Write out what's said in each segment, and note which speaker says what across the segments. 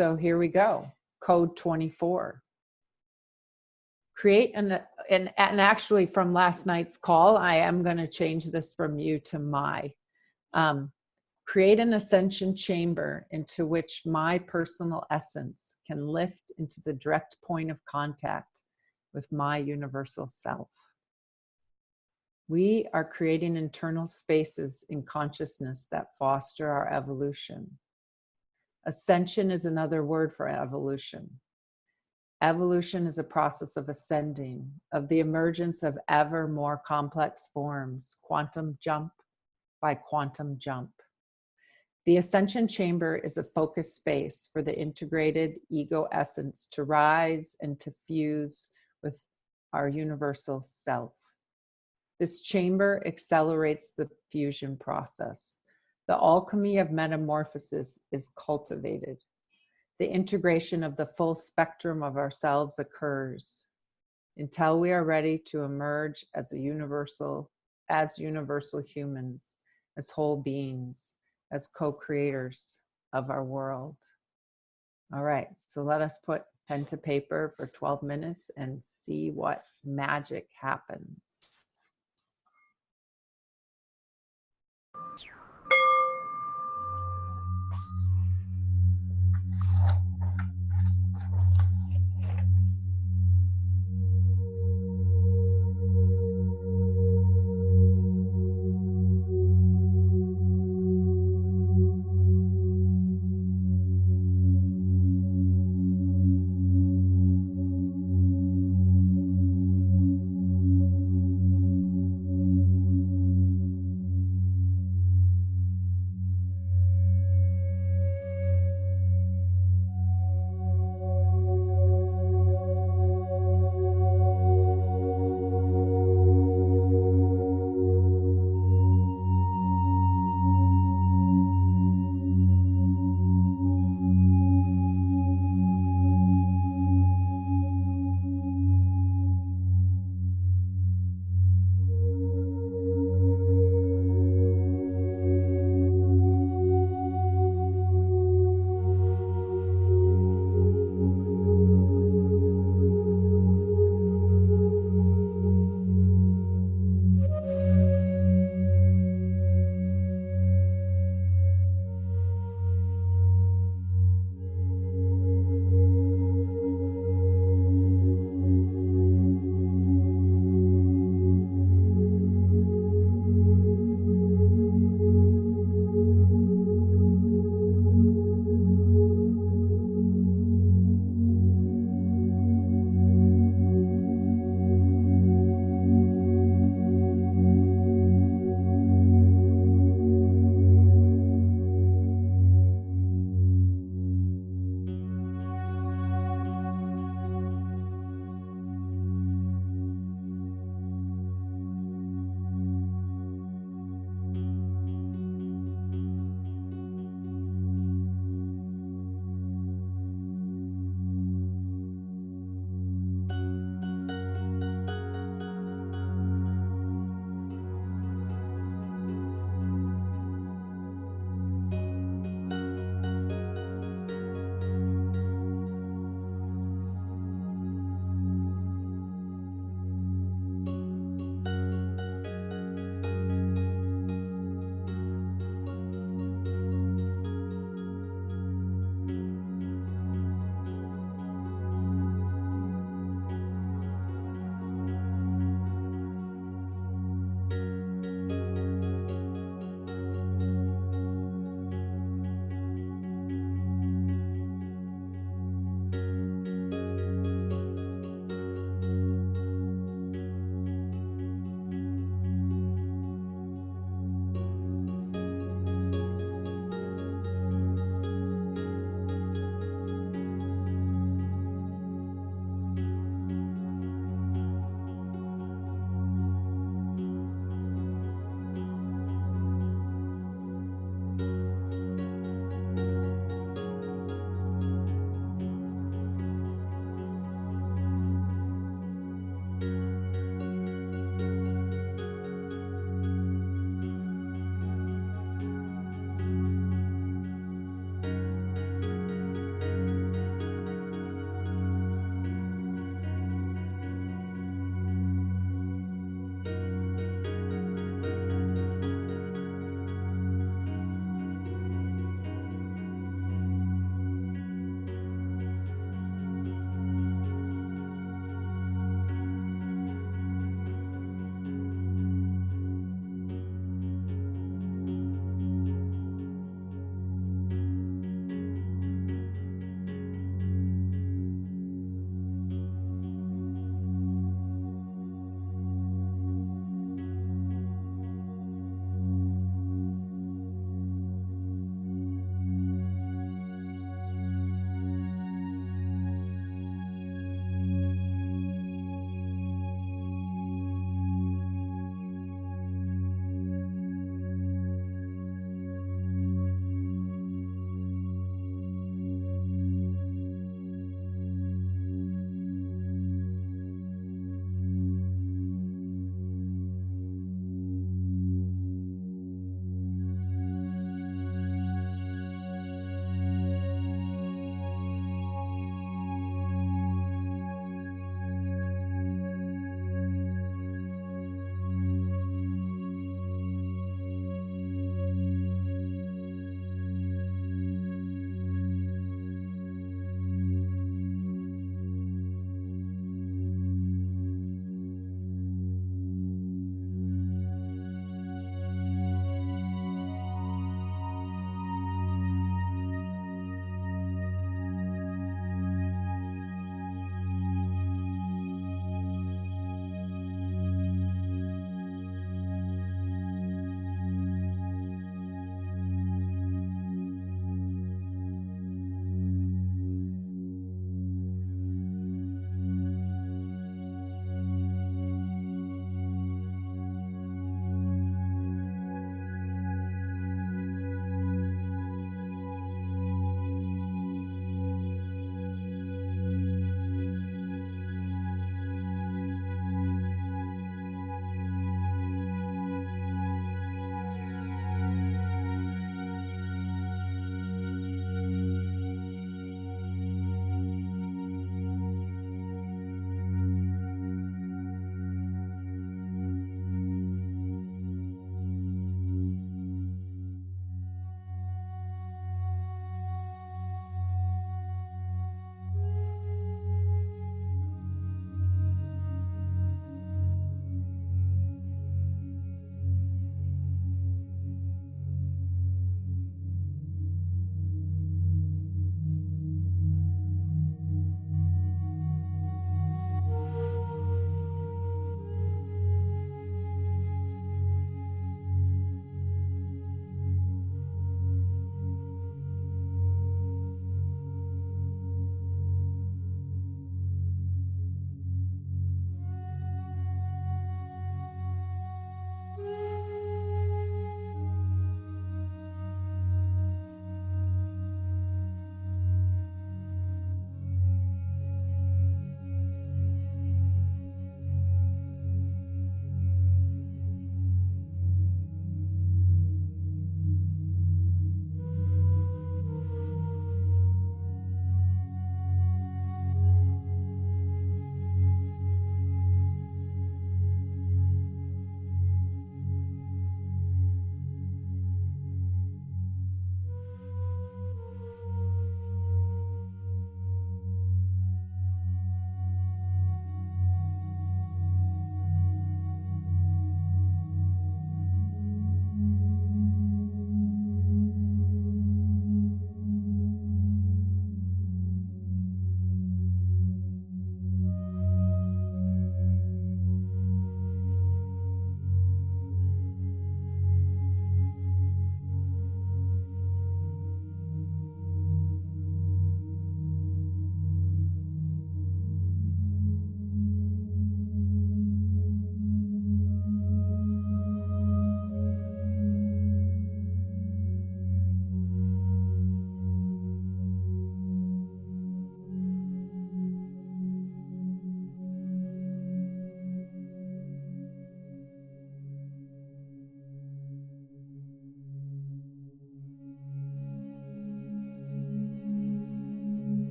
Speaker 1: So here we go. Code 24. Create and actually from last night's call, I am going to change this from you to my. Create an ascension chamber into which my personal essence can lift into the direct point of contact with my universal self. We are creating internal spaces in consciousness that foster our evolution. Ascension is another word for evolution. Evolution is a process of ascending, of the emergence of ever more complex forms, quantum jump by quantum jump. The ascension chamber is a focus space for the integrated ego essence to rise and to fuse with our universal self. This chamber accelerates the fusion process. The alchemy of metamorphosis is cultivated. The integration of the full spectrum of ourselves occurs until we are ready to emerge as universal humans, as whole beings, as co-creators of our world. All right, so let us put pen to paper for 12 minutes and see what magic happens.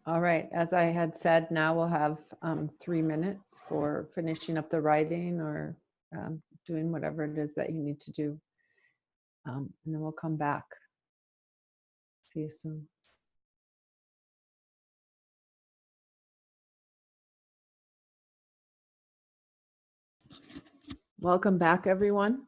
Speaker 1: All right, as I had said, now we'll have 3 minutes for finishing up the writing or doing whatever it is that you need to do. And then we'll come back. See you soon. Welcome back, everyone.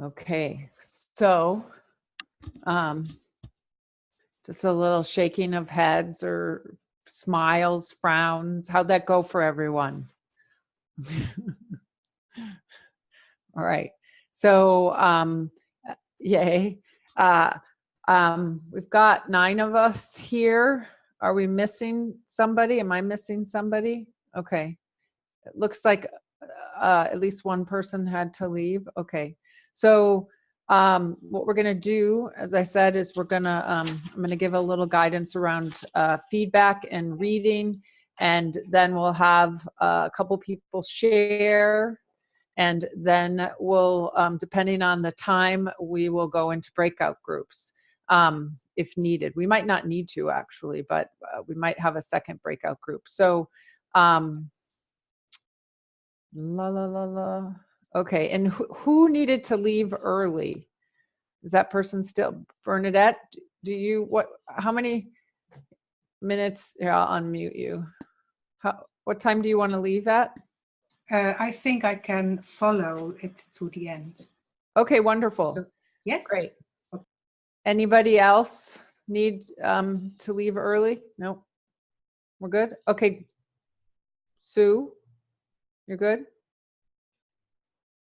Speaker 1: Okay, so just a little shaking of heads or smiles, frowns. How'd that go for everyone? All right. So, yay. We've got 9 of us here. Are we missing somebody? Am I missing somebody? Okay. It looks like at least one person had to leave. Okay. So what we're going to do, as I said, is we're going to, I'm going to give a little guidance around feedback and reading. And then we'll have a couple people share. And then we'll, depending on the time, we will go into breakout groups if needed. We might not need to actually, but we might have a second breakout group. So okay, and who needed to leave early? Is that person still, Bernadette? Do you, how many minutes? Here, I'll unmute you. What time do you want to leave at?
Speaker 2: I think I can follow it to the end.
Speaker 1: Okay, wonderful.
Speaker 2: So, yes.
Speaker 1: Great. Anybody else need to leave early? No, we're good. Okay, Sue, you're good?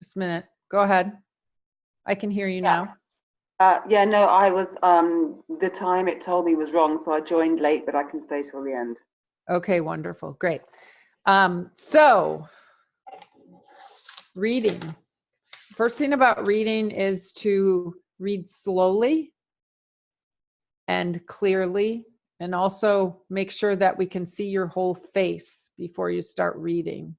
Speaker 1: Just a minute. Go ahead. I can hear you now.
Speaker 3: Yeah, no, I was, the time it told me was wrong, so I joined late, but I can stay till the end.
Speaker 1: Okay, wonderful. Great. So, reading. First thing about reading is to read slowly and clearly, and also make sure that we can see your whole face before you start reading.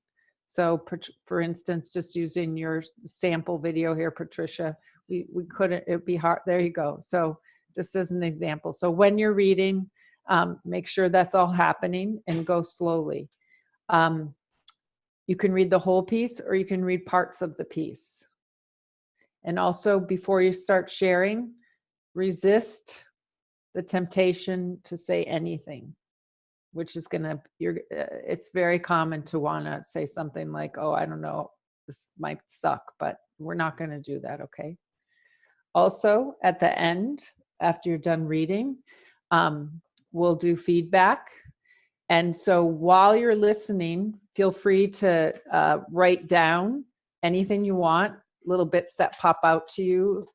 Speaker 1: So for instance, just using your sample video here, Patricia, we couldn't, it'd be hard. There you go. So just as an example. So when you're reading, make sure that's all happening and go slowly. You can read the whole piece or you can read parts of the piece. And also before you start sharing, resist the temptation to say anything, which is gonna, it's very common to wanna say something like, oh, I don't know, this might suck, but we're not gonna do that, okay? Also, at the end, after you're done reading, we'll do feedback. And so while you're listening, feel free to write down anything you want, little bits that pop out to you,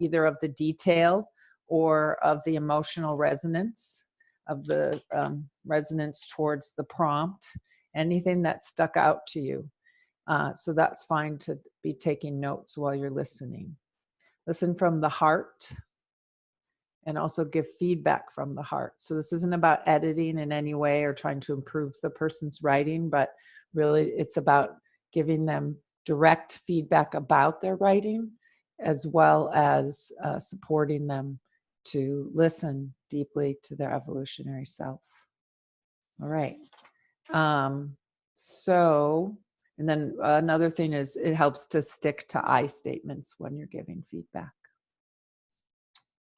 Speaker 1: either of the detail or of the emotional resonance, of the resonance towards the prompt, anything that stuck out to you. So that's fine to be taking notes while you're listening. Listen from the heart and also give feedback from the heart. So this isn't about editing in any way or trying to improve the person's writing, but really it's about giving them direct feedback about their writing, as well as supporting them to listen deeply to their evolutionary self. All right. So, and then another thing is it helps to stick to I statements when you're giving feedback.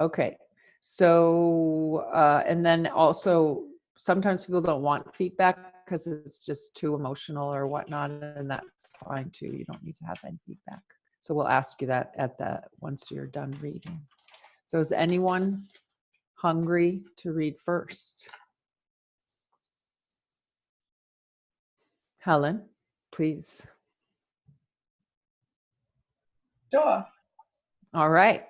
Speaker 1: Okay. So, and then also sometimes people don't want feedback because it's just too emotional or whatnot, and that's fine too. You don't need to have any feedback. So we'll ask you that at the, once you're done reading. So is anyone hungry to read first? Helen, please.
Speaker 4: Sure.
Speaker 1: All right.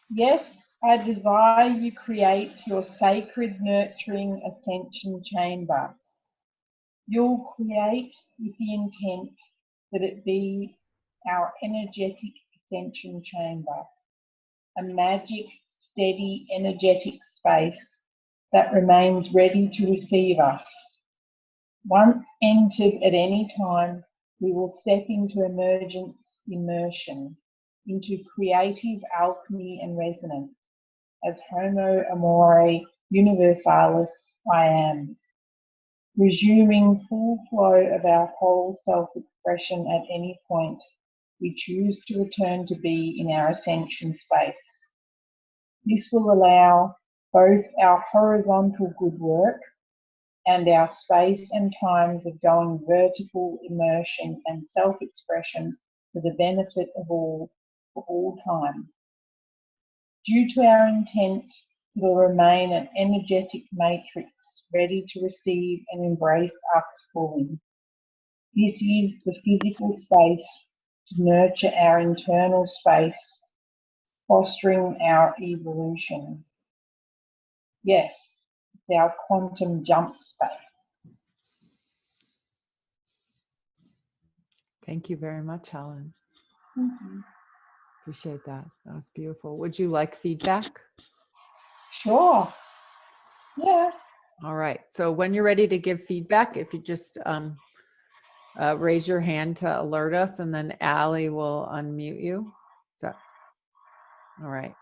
Speaker 4: Yes, I desire you create your sacred nurturing ascension chamber. You'll create with the intent that it be our energetic ascension chamber, a magic, steady, energetic space that remains ready to receive us. Once entered at any time, We will step into emergence, immersion, into creative alchemy and resonance. As Homo amore universalis, I am. Resuming full flow of our whole self-expression at any point we choose to return to be in our ascension space. This will allow both our horizontal good work and our space and times of going vertical immersion and self-expression for the benefit of all, for all time. Due to our intent, it will remain an energetic matrix ready to receive and embrace us fully. This is the physical space to nurture our internal space, fostering our evolution. Yes, it's our quantum jump space.
Speaker 1: Thank you very much, Helen.
Speaker 4: Thank you.
Speaker 1: Appreciate that. That was beautiful. Would you like feedback?
Speaker 4: Sure. Yeah.
Speaker 1: All right. So when you're ready to give feedback, if you just raise your hand to alert us, and then Allie will unmute you. So, all right.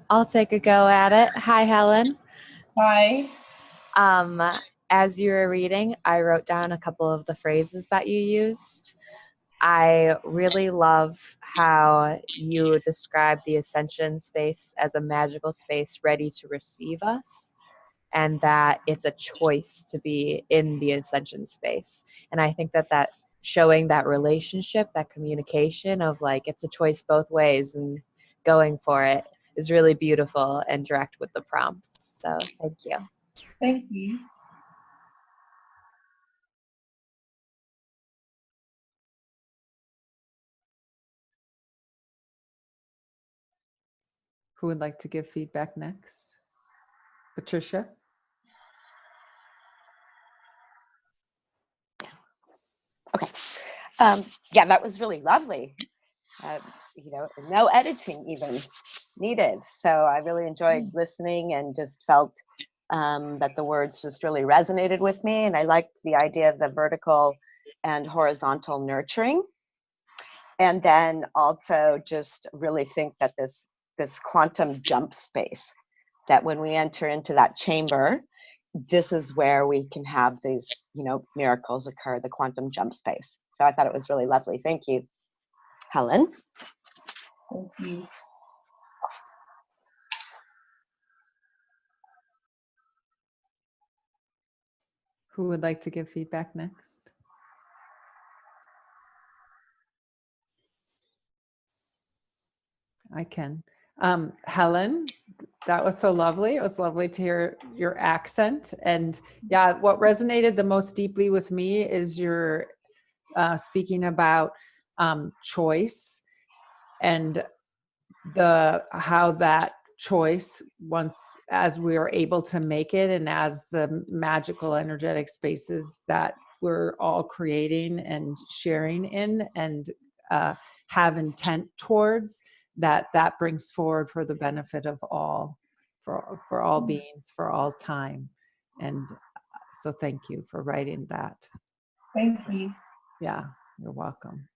Speaker 5: I'll take a go at it. Hi, Helen.
Speaker 4: Hi.
Speaker 5: As you were reading, I wrote down a couple of the phrases that you used. I really love how you describe the ascension space as a magical space ready to receive us, and that it's a choice to be in the ascension space. And I think that that showing that relationship, that communication of like, it's a choice both ways and going for it is really beautiful and direct with the prompts. So thank you.
Speaker 4: Thank you.
Speaker 1: Who would like to give feedback next? Patricia?
Speaker 6: Okay. Yeah, that was really lovely. You know, no editing even needed. So I really enjoyed listening and just felt that the words just really resonated with me. And I liked the idea of the vertical and horizontal nurturing. And then also just really think that this quantum jump space, that when we enter into that chamber, this is where we can have these, you know, miracles occur, the quantum jump space. So I thought it was really lovely. Thank you, Helen.
Speaker 4: Thank you.
Speaker 1: Who would like to give feedback next? I can. Helen, that was so lovely. It was lovely to hear your accent. And yeah, what resonated the most deeply with me is your speaking about choice and how that choice, once as we are able to make it, and as the magical energetic spaces that we're all creating and sharing in and have intent towards, that brings forward for the benefit of all, for all beings, for all time. And so thank you for writing that.
Speaker 4: Thank you.
Speaker 1: Yeah, you're welcome.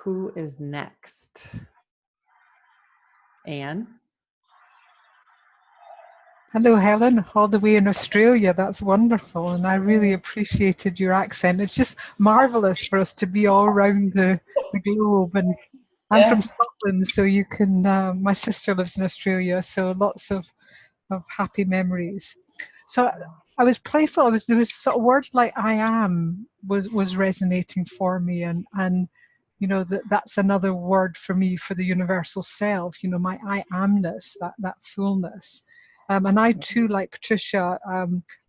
Speaker 1: Who is next? Anne?
Speaker 2: Hello, Helen, all the way in Australia. That's wonderful. And I really appreciated your accent. It's just marvelous for us to be all around the globe. And I'm from Scotland, so you can, my sister lives in Australia, so lots of happy memories. So I was playful. There was sort of words like I am was resonating for me. And you know, that's another word for me for the universal self, you know, my I amness, that fullness. And I too, like Patricia,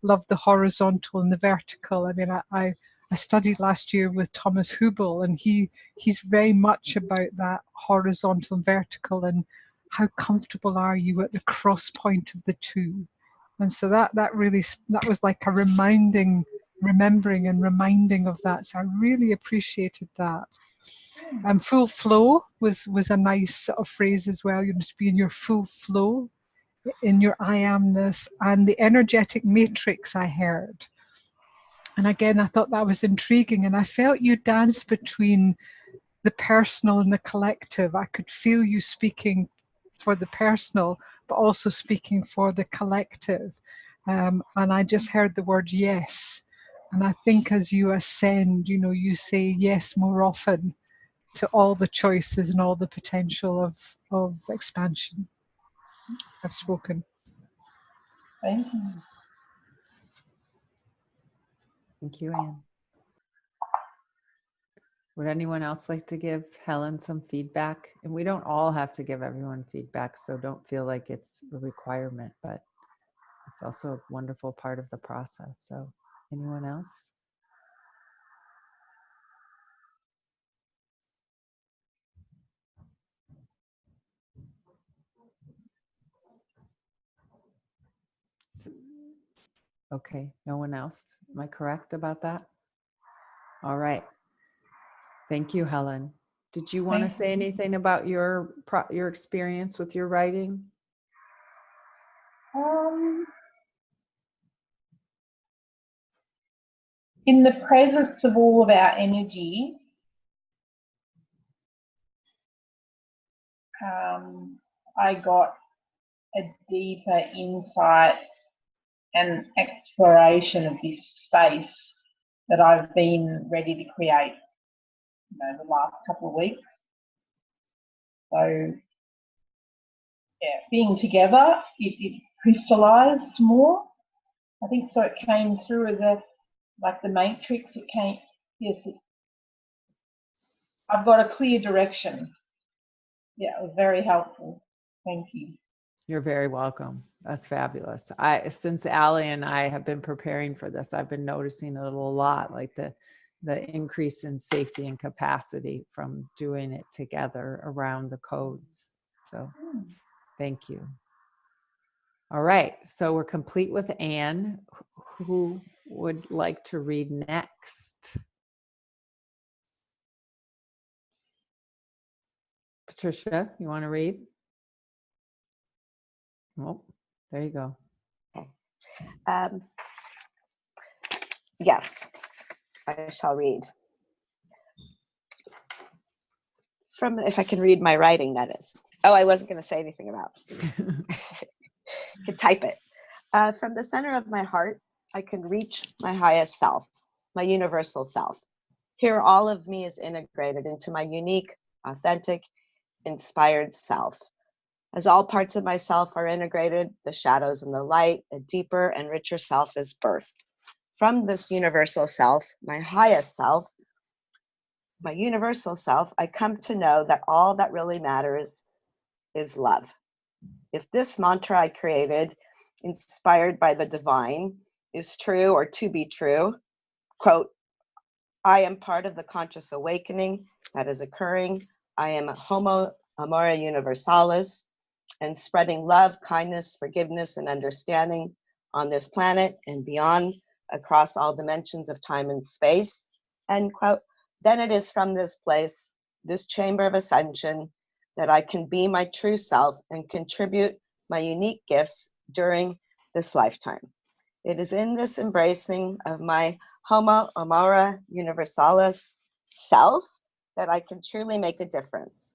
Speaker 2: love the horizontal and the vertical. I mean, I studied last year with Thomas Hubel, and he's very much about that horizontal and vertical, and how comfortable are you at the cross point of the two. And so that was like a remembering and reminding of that. So I really appreciated that. And full flow was a nice sort of phrase as well, you know, to be in your full flow. in your I amness, and the energetic matrix I heard. And again, I thought that was intriguing, and I felt you dance between the personal and the collective. I could feel you speaking for the personal, but also speaking for the collective. And I just heard the word yes. And I think as you ascend, you know, you say yes more often to all the choices and all the potential of expansion. I've spoken.
Speaker 4: Thank you.
Speaker 1: Thank you, Anne. Would anyone else like to give Helen some feedback? And we don't all have to give everyone feedback, so don't feel like it's a requirement, but it's also a wonderful part of the process. So anyone else? Okay, no one else. Am I correct about that? All right. Thank you, Helen. Did you want to say anything about your experience with your writing?
Speaker 4: In the presence of all of our energy, I got a deeper insight and exploration of this space that I've been ready to create, you know, the last couple of weeks. So, yeah, being together, it crystallized more. I think so. It came through as like the matrix. It came. Yes, I've got a clear direction. Yeah, it was very helpful. Thank you.
Speaker 1: You're very welcome. That's fabulous. Since Allie and I have been preparing for this, I've been noticing it a lot, like the increase in safety and capacity from doing it together around the codes. So thank you. All right, so we're complete with Anne. Who would like to read next? Patricia, you want to read? Oh, there you go.
Speaker 6: Okay. Yes, I shall read. From, if I can read my writing, that is. Oh, I wasn't going to say anything about it. Could type it. From the center of my heart, I can reach my highest self, my universal self. Here, all of me is integrated into my unique, authentic, inspired self. As all parts of myself are integrated, the shadows and the light, a deeper and richer self is birthed. From this universal self, my highest self, my universal self, I come to know that all that really matters is love. If this mantra I created, inspired by the divine, is true or to be true, quote, I am part of the conscious awakening that is occurring. I am a homo amore universalis, and spreading love, kindness, forgiveness, and understanding on this planet and beyond, across all dimensions of time and space, end quote. Then it is from this place, this chamber of ascension, that I can be my true self and contribute my unique gifts during this lifetime. It is in this embracing of my homo amore universalis self that I can truly make a difference.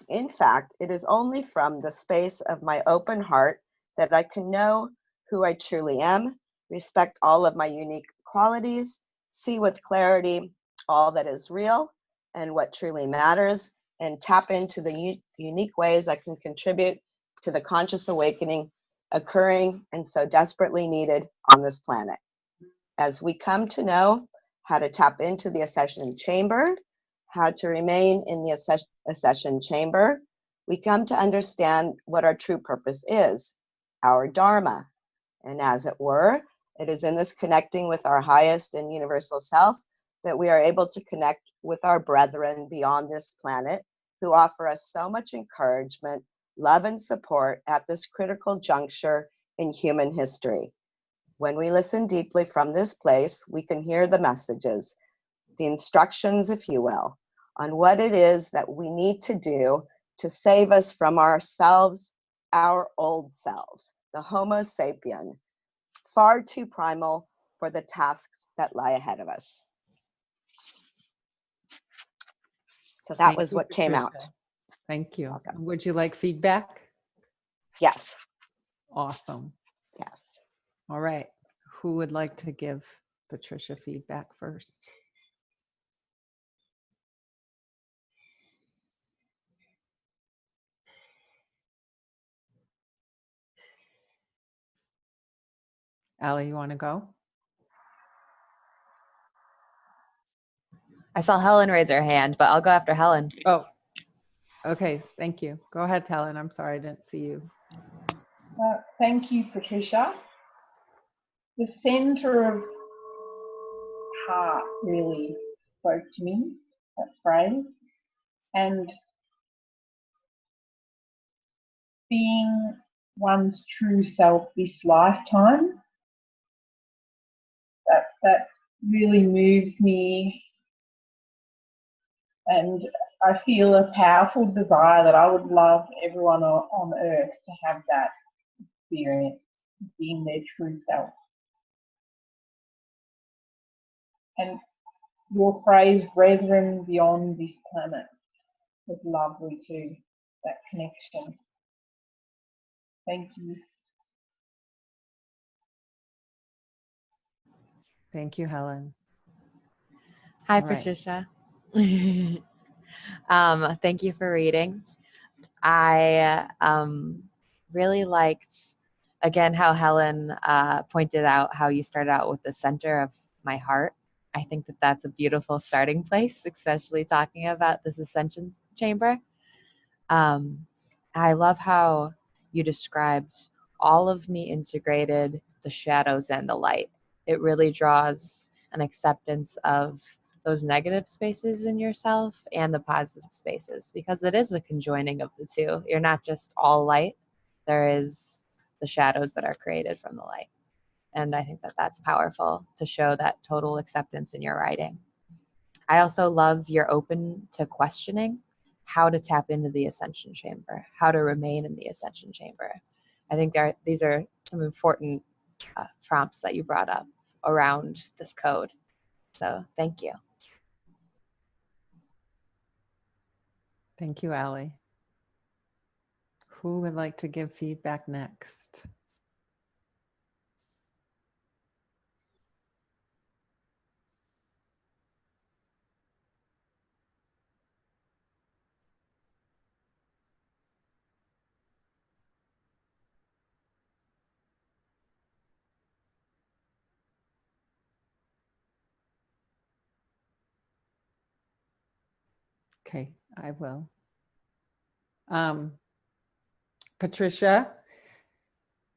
Speaker 6: In fact, it is only from the space of my open heart that I can know who I truly am, respect all of my unique qualities, see with clarity all that is real and what truly matters, and tap into the unique ways I can contribute to the conscious awakening occurring and so desperately needed on this planet. As we come to know how to tap into the Ascension chamber, how to remain in the Ascension chamber, we come to understand what our true purpose is, our Dharma. And as it were, it is in this connecting with our highest and universal self that we are able to connect with our brethren beyond this planet, who offer us so much encouragement, love, and support at this critical juncture in human history. When we listen deeply from this place, we can hear the messages, the instructions, if you will, on what it is that we need to do to save us from ourselves, our old selves, the Homo sapien, far too primal for the tasks that lie ahead of us. So that
Speaker 1: Thank
Speaker 6: was
Speaker 1: you,
Speaker 6: what came out.
Speaker 1: Patricia. Thank you.
Speaker 6: Welcome.
Speaker 1: Would you like feedback?
Speaker 6: Yes,
Speaker 1: Awesome.
Speaker 6: yes.
Speaker 1: All right. Who would like to give Patricia feedback first? Allie, you want to go?
Speaker 5: I saw Helen raise her hand, but I'll go after Helen.
Speaker 1: Oh, okay. Thank you. Go ahead, Helen. I'm sorry I didn't see you.
Speaker 4: Thank you, Patricia. The center of heart really spoke to me, that phrase. And being one's true self this lifetime, that really moves me, and I feel a powerful desire that I would love everyone on earth to have that experience, being their true self. And your phrase, brethren beyond this planet, was lovely too, that connection. Thank you.
Speaker 1: Thank you, Helen.
Speaker 5: Hi,
Speaker 1: All right.
Speaker 5: Patricia. Thank you for reading. I really liked, again, how Helen pointed out how you started out with the center of my heart. I think that that's a beautiful starting place, especially talking about this Ascension chamber. I love how you described all of me integrated, the shadows and the light. It really draws an acceptance of those negative spaces in yourself and the positive spaces, because it is a conjoining of the two. You're not just all light. There is the shadows that are created from the light. And I think that that's powerful to show that total acceptance in your writing. I also love you're open to questioning how to tap into the Ascension chamber, how to remain in the Ascension chamber. I think these are some important prompts that you brought up around this code. So thank you.
Speaker 1: Thank you, Allie. Who would like to give feedback next? Okay, I will. Patricia,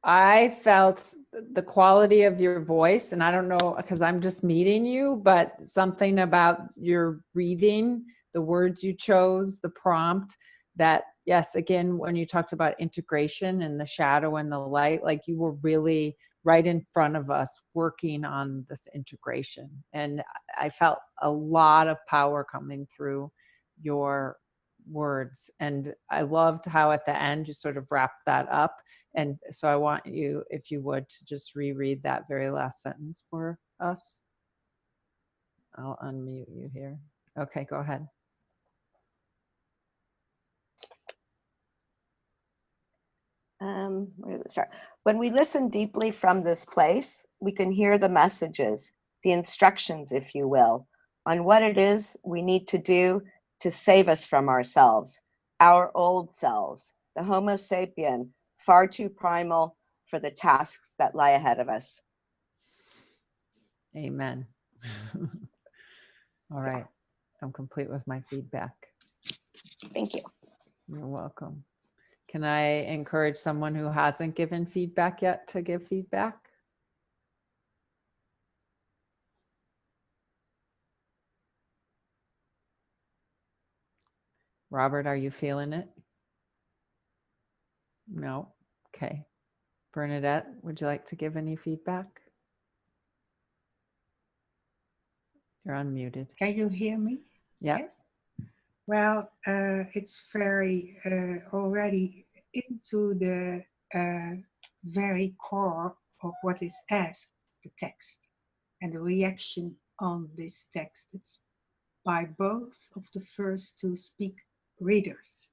Speaker 1: I felt the quality of your voice, and I don't know because I'm just meeting you, but something about your reading, the words you chose, the prompt, that yes, again, when you talked about integration and the shadow and the light, like you were really right in front of us working on this integration. And I felt a lot of power coming through your words. And I loved how at the end you sort of wrapped that up. And so I want you, if you would, to just reread that very last sentence for us. I'll unmute you here. Okay, go ahead.
Speaker 6: Where did it start? When we listen deeply from this place, we can hear the messages, the instructions, if you will, on what it is we need to do to save us from ourselves, our old selves, the Homo sapien, far too primal for the tasks that lie ahead of us.
Speaker 1: Amen. All right. I'm complete with my feedback.
Speaker 6: Thank you.
Speaker 1: You're welcome. Can I encourage someone who hasn't given feedback yet to give feedback? Robert, are you feeling it? No. Okay. Bernadette, would you like to give any feedback? You're unmuted.
Speaker 7: Can you hear me?
Speaker 1: Yeah.
Speaker 7: Yes. Well, it's very already into the very core of what is asked, the text, and the reaction on this text. It's by both of the first two readers.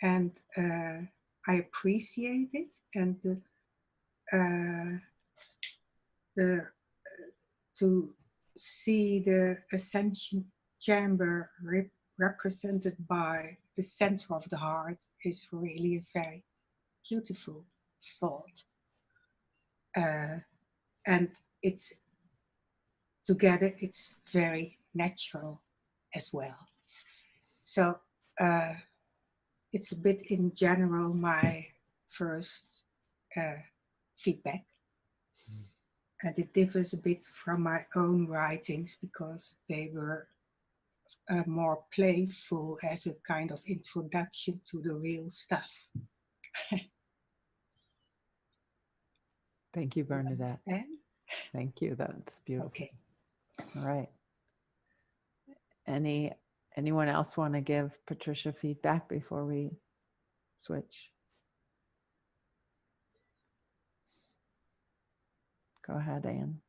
Speaker 7: And I appreciate it, and to see the Ascension chamber represented by the center of the heart is really a very beautiful thought. And it's together, it's very natural as well. So it's a bit in general my first feedback. And it differs a bit from my own writings because they were more playful as a kind of introduction to the real stuff.
Speaker 1: Thank you, Bernadette. Thank you. That's beautiful.
Speaker 7: Okay.
Speaker 1: All right. Anyone else want to give Patricia feedback before we switch? Go ahead, Anne.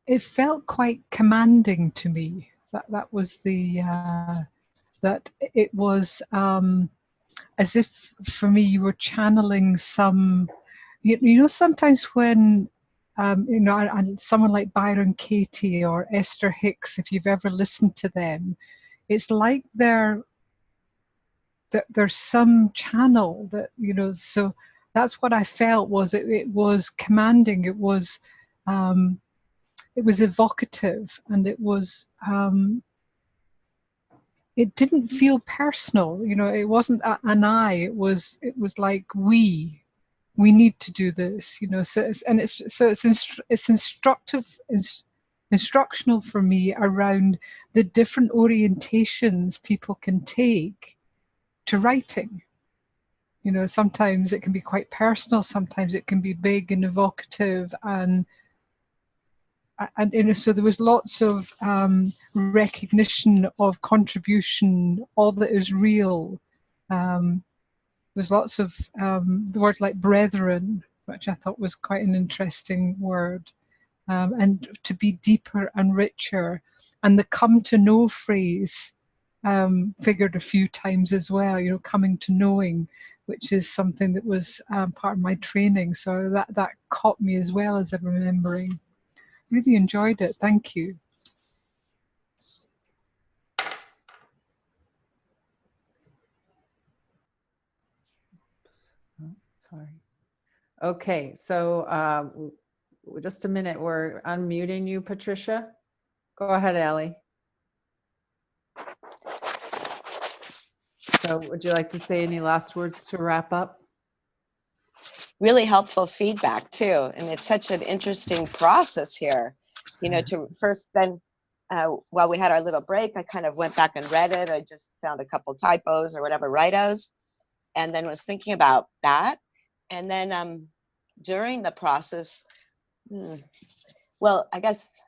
Speaker 2: It felt quite commanding to me. That was the that it was as if for me you were channeling some. You know, sometimes when you know, and someone like Byron Katie or Esther Hicks, if you've ever listened to them, it's like there's some channel that, you know, so that's what I felt. Was it was commanding, it was evocative, and it was it didn't feel personal, you know. It wasn't an I, it was like we need to do this, you know. So it's instructional for me around the different orientations people can take to writing. You know, sometimes it can be quite personal, sometimes it can be big and evocative, and you know, so there was lots of recognition of contribution, all that is real. There's lots of the word like brethren, which I thought was quite an interesting word, and to be deeper and richer. And the come to know phrase figured a few times as well, you know, coming to knowing, which is something that was part of my training. So that caught me as well as I'm remembering. Really enjoyed it. Thank you.
Speaker 1: Oh, sorry. Okay, so just a minute. We're unmuting you, Patricia. Go ahead, Allie. So would you like to say any last words to wrap up?
Speaker 6: Really helpful feedback too, and it's such an interesting process here, you know. To first, then while we had our little break, I kind of went back and read it. I just found a couple typos or whatever, write-os, and then was thinking about that. And then during the process, well, I guess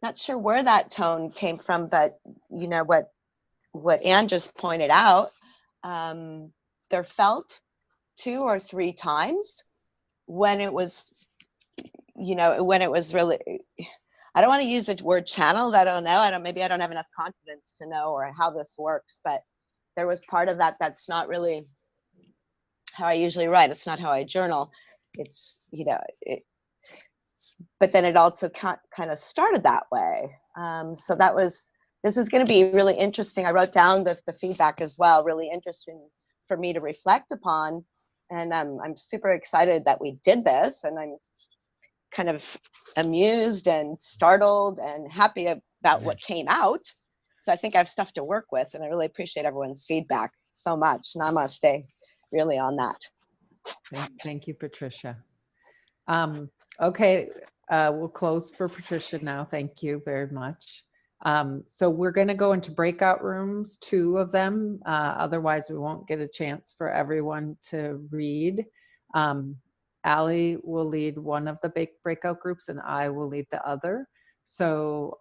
Speaker 6: not sure where that tone came from, but you know what Anne just pointed out, there felt 2 or 3 times when it was, you know, when it was really, I don't want to use the word channeled. I don't know. Maybe I don't have enough confidence to know or how this works, but there was part of that that's not really how I usually write. It's not how I journal. It's, you know, but then it also kind of started that way. So this is going to be really interesting. I wrote down the feedback as well, really interesting for me to reflect upon. And I'm super excited that we did this, and I'm kind of amused and startled and happy about what came out. So I think I have stuff to work with, and I really appreciate everyone's feedback so much. Namaste, really on that.
Speaker 1: Thank you, Patricia. Okay, we'll close for Patricia now. Thank you very much. So we're going to go into breakout rooms, 2 of them. Otherwise, we won't get a chance for everyone to read. Allie will lead one of the breakout groups, and I will lead the other. So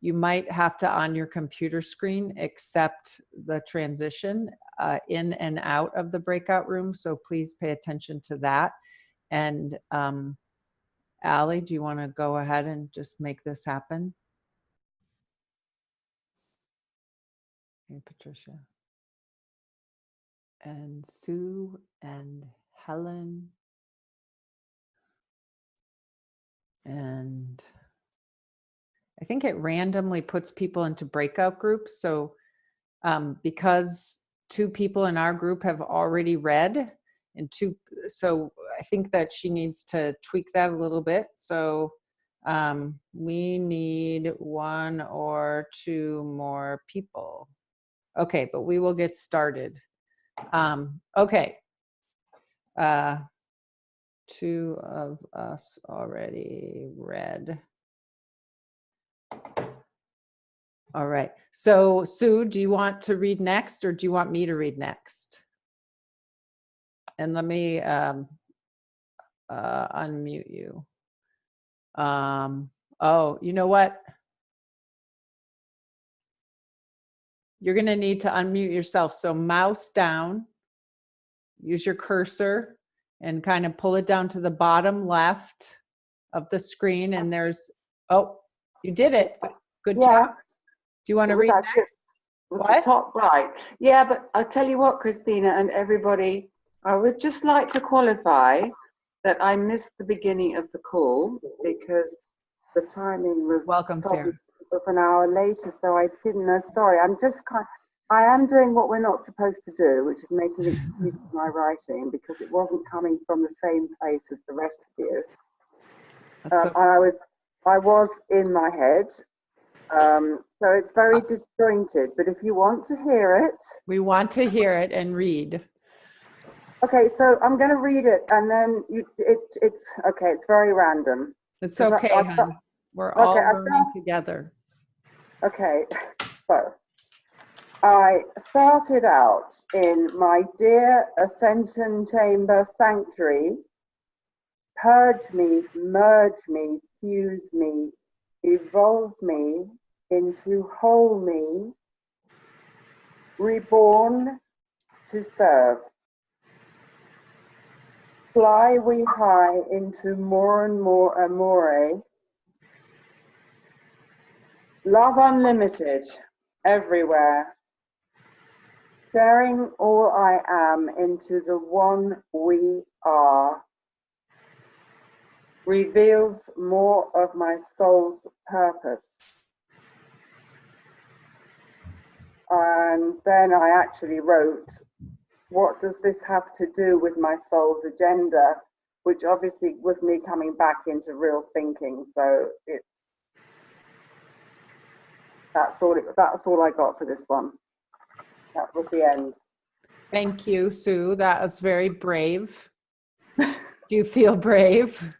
Speaker 1: you might have to, on your computer screen, accept the transition in and out of the breakout room. So please pay attention to that. And Allie, do you want to go ahead and just make this happen? Hey, Patricia. And Sue and Helen. And I think it randomly puts people into breakout groups. So because 2 people in our group have already read, and 2, so I think that she needs to tweak that a little bit. So we need 1 or 2 more people. Okay, but we will get started. Okay. 2 of us already read. All right. So Sue, do you want to read next, or do you want me to read next? And let me unmute you. Oh, you know what? You're going to need to unmute yourself. So mouse down, use your cursor, and kind of pull it down to the bottom left of the screen. And there's, oh, you did it. Good job. Do you want to read next?
Speaker 3: What? Top right. Yeah, but I'll tell you what, Kristina and everybody, I would just like to qualify that I missed the beginning of the call because the timing was
Speaker 1: Welcome, Sarah.
Speaker 3: An hour later, so I didn't know. Sorry, I am doing what we're not supposed to do, which is making excuses for my writing because it wasn't coming from the same place as the rest of you. And I was in my head. So it's very disjointed, but if you want to hear it. We want to hear it and read. Okay, so I'm going to read it and then it's okay, it's very random. It's okay, hon. We're all learning together. Okay, so I started out in my dear Ascension Chamber sanctuary. Purge me, merge me, fuse me, evolve me into whole me, reborn to serve. Fly we high into more and more amore. Love unlimited everywhere. Sharing all I am into the one we are. Reveals more of my soul's purpose. And then I actually wrote, what does this have to do with my soul's agenda? Which obviously was me coming back into real thinking. So that's all I got for this one. That was the end. Thank you, Sue. That was very brave. Do you feel brave?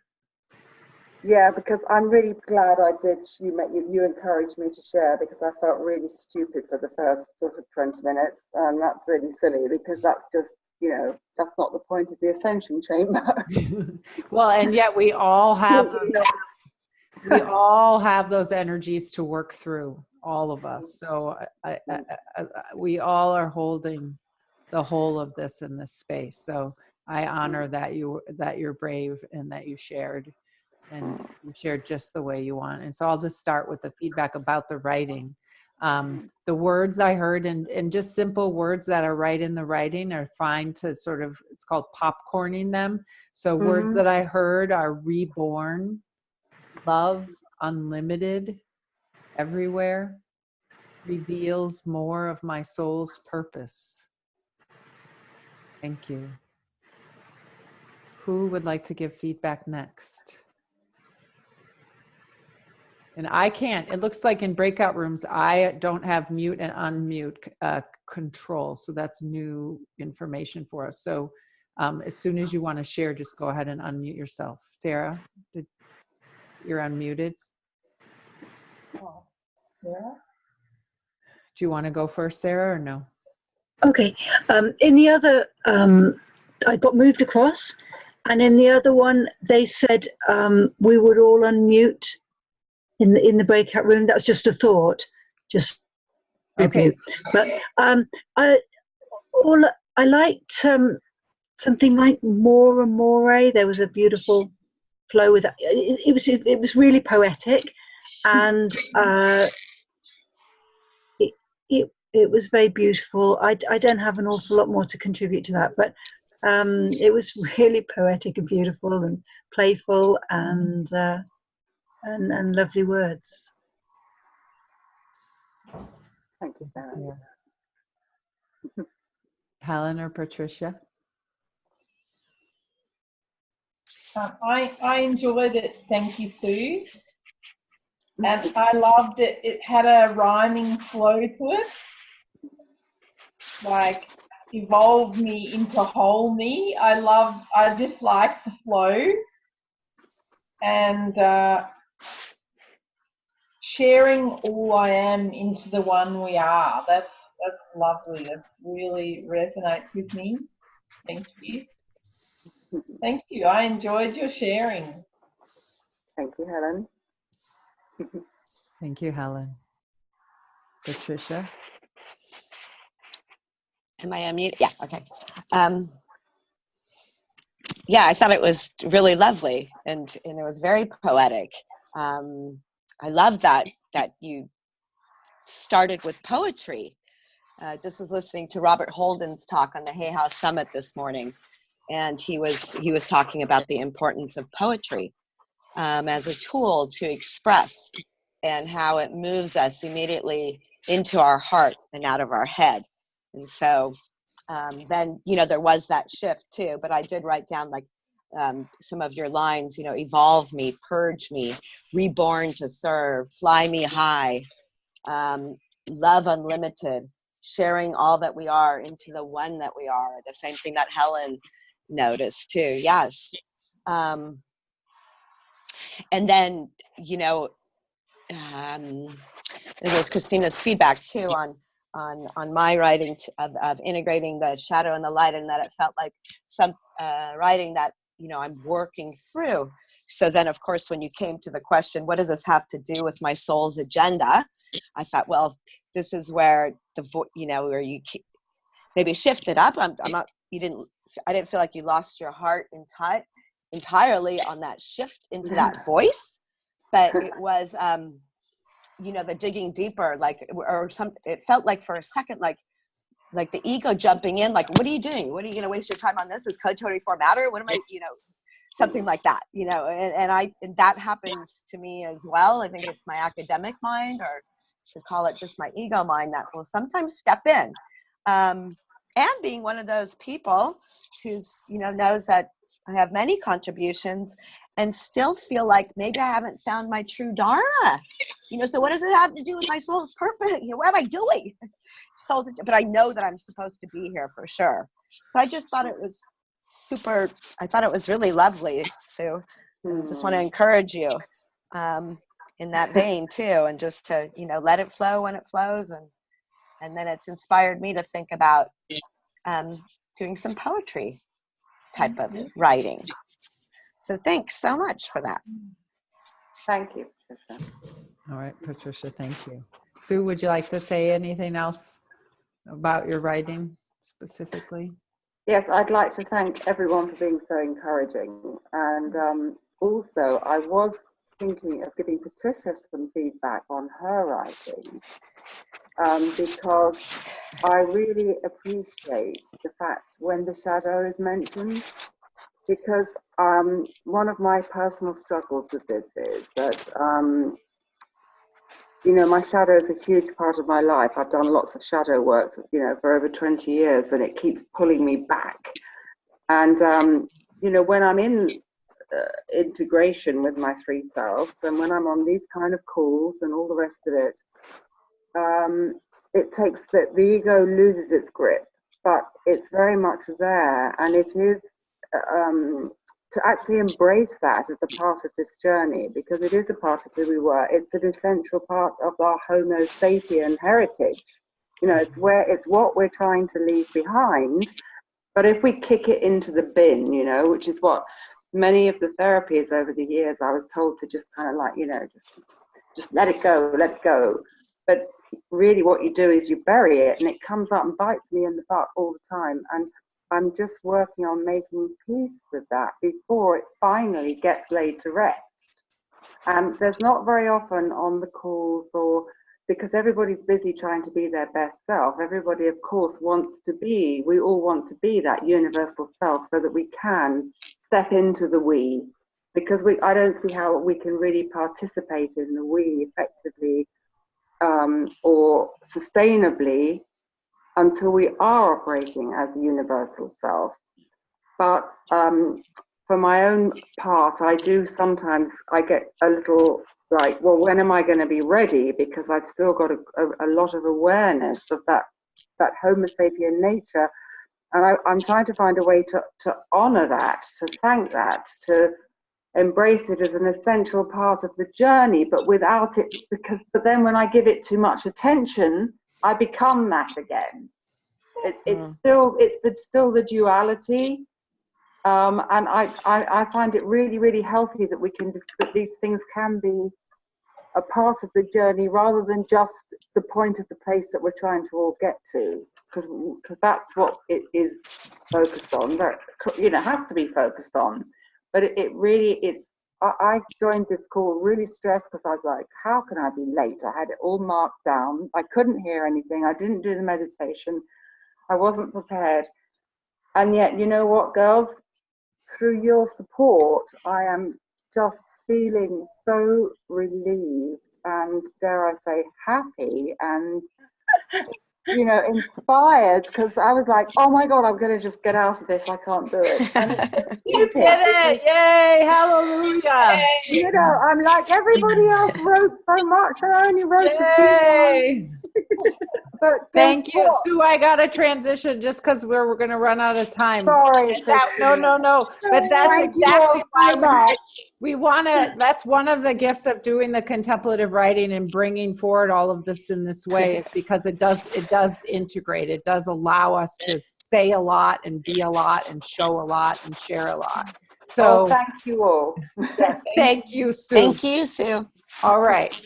Speaker 3: Yeah, because I'm really glad I did. You encouraged me to share because I felt really stupid for the first sort of 20 minutes. And that's really silly because that's just, that's not the point of the Ascension Chamber. Well, and yet we all have those energies to work through, all of us. So we all are holding the whole of this in this space. So I honor that you're brave and that you shared. And you shared just the way you want. And so I'll just start with the feedback about the writing. The words I heard and just simple words that are right in the writing are fine to sort of, it's called popcorning them. So words that I heard are reborn, love, unlimited, everywhere, reveals more of my soul's purpose. Thank you. Who would like to give feedback next? And I can't, it looks like in breakout rooms, I don't have mute and unmute control. So that's new information for us. So as soon as you want to share, just go ahead and unmute yourself. Sarah, you're unmuted.
Speaker 4: Yeah.
Speaker 1: Do you want to go first, Sarah, or no?
Speaker 8: Okay. In the other, I got moved across. And in the other one, they said we would all unmute. in the breakout room. That's just a thought, just
Speaker 1: Okay.
Speaker 8: review. But I liked something like more and more. There was a beautiful flow with that. It was really poetic, and it was very beautiful. I don't have an awful lot more to contribute to that, but it was really poetic and beautiful and playful and lovely words.
Speaker 3: Thank you, Sarah.
Speaker 1: Yeah. Helen or Patricia?
Speaker 4: I enjoyed it. Thank you, Sue. And I loved it. It had a rhyming flow to it. Like, evolve me into whole me. I just like the flow. And sharing all I am into the one we are. That's lovely. That really resonates with me. Thank you. Thank you. I enjoyed your sharing.
Speaker 3: Thank you, Helen.
Speaker 1: Thank you, Helen. Patricia?
Speaker 6: Am I unmuted? Yeah, okay. Yeah, I thought it was really lovely and it was very poetic. I love that you started with poetry. Just was listening to Robert Holden's talk on the Hay House Summit this morning, and he was talking about the importance of poetry as a tool to express and how it moves us immediately into our heart and out of our head. And so then, there was that shift too, but I did write down like some of your lines, evolve me, purge me, reborn to serve, fly me high, love unlimited, sharing all that we are into the one that we are. The same thing that Helen noticed too. Yes. And then, there was Kristina's feedback too on my writing of integrating the shadow and the light, and that it felt like some writing that I'm working through. So then, of course, when you came to the question, what does this have to do with my soul's agenda? I thought, well, this is where where you maybe shifted up. I didn't feel like you lost your heart entirely on that shift into that voice, but it was the digging deeper, it felt like for a second like the ego jumping in, like, what are you doing? What are you going to waste your time on? This is code 24 matter. What am I, something like that, and that happens to me as well. I think it's my academic mind, or to call it just my ego mind, that will sometimes step in. And being one of those people who's, knows that I have many contributions and still feel like maybe I haven't found my true dharma. So what does it have to do with my soul's purpose? What am I doing? But I know that I'm supposed to be here for sure. So I just thought it was super, I thought it was really lovely. So I just want to encourage you in that vein too, and just to, let it flow when it flows. And then it's inspired me to think about doing some poetry type of writing. So thanks so much for that.
Speaker 3: Thank you, Patricia.
Speaker 1: All right, Patricia, thank you. Sue, would you like to say anything else about your writing specifically?
Speaker 3: Yes, I'd like to thank everyone for being so encouraging. And also, I was thinking of giving Patricia some feedback on her writing, because I really appreciate the fact when the shadow is mentioned, because one of my personal struggles with this is that, my shadow is a huge part of my life. I've done lots of shadow work, for over 20 years, and it keeps pulling me back. And, when I'm in integration with my three selves, and when I'm on these kind of calls and all the rest of it, it takes that the ego loses its grip, but it's very much there, and it is to actually embrace that as a part of this journey, because it is a part of who we were. It's an essential part of our Homo sapien heritage. It's what we're trying to leave behind. But if we kick it into the bin, which is what many of the therapies over the years I was told to just kind of like, just just let it go, let it go. But really what you do is you bury it, and it comes up and bites me in the butt all the time. And I'm just working on making peace with that before it finally gets laid to rest. And there's not very often on the calls, or because everybody's busy trying to be their best self. Everybody, of course, wants to be, we all want to be that universal self so that we can step into the we. Because I don't see how we can really participate in the we effectively or sustainably until we are operating as the universal self. But for my own part, I do sometimes, I get a little like, well, when am I going to be ready? Because I've still got a lot of awareness of that Homo sapien nature. And I'm trying to find a way to honor that, to thank that, to embrace it as an essential part of the journey, but without it, but then when I give it too much attention, I become that again. It's still the duality. And I find it really, really healthy that that these things can be a part of the journey rather than just the point of the place that we're trying to all get to, because that's what it is focused on. That, you know, has to be focused on. But I joined this call really stressed because I was like, how can I be late? I had it all marked down. I couldn't hear anything. I didn't do the meditation. I wasn't prepared. And yet, you know what, girls? Through your support, I am just feeling so relieved and, dare I say, happy and, you know, inspired, because I was like, oh my God, I'm going to just get out of this. I can't do it. And
Speaker 1: You did it! Yay! Hallelujah!
Speaker 3: You know, I'm like, everybody else wrote so much, and I only wrote a few
Speaker 1: Yay!
Speaker 3: But
Speaker 1: Thank you,
Speaker 3: what?
Speaker 1: Sue. I got to transition just because we're going to run out of time.
Speaker 3: Sorry,
Speaker 1: No. But that's
Speaker 3: Thank you
Speaker 1: exactly
Speaker 3: all so
Speaker 1: why
Speaker 3: much.
Speaker 1: we want to. That's one of the gifts of doing the contemplative writing and bringing forward all of this in this way, is because it does integrate. It does allow us to say a lot and be a lot and show a lot and share a lot. So
Speaker 3: thank you all.
Speaker 1: Yes, thank you, Sue.
Speaker 6: Thank you, Sue.
Speaker 1: All right.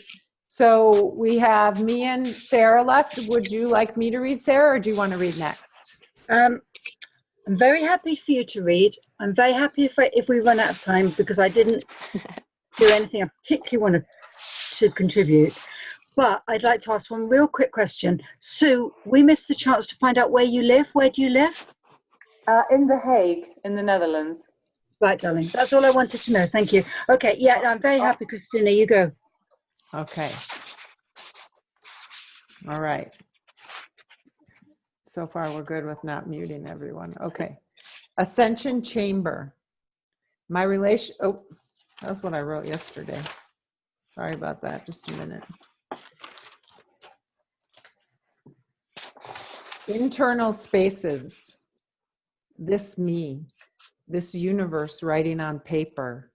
Speaker 1: So we have me and Sarah left. Would you like me to read, Sarah, or do you want to read next?
Speaker 8: I'm very happy for you to read. I'm very happy if we run out of time, because I didn't do anything I particularly wanted to contribute. But I'd like to ask one real quick question. Sue, we missed the chance to find out where you live. Where do you live?
Speaker 3: In The Hague, in the Netherlands.
Speaker 8: Right, darling. That's all I wanted to know. Thank you. Okay, yeah, I'm very happy, Kristina. You go.
Speaker 1: Okay. All right. So far, we're good with not muting everyone. Okay. Ascension Chamber. My relation. Oh, that's what I wrote yesterday. Sorry about that. Just a minute. Internal spaces. This me. This universe writing on paper.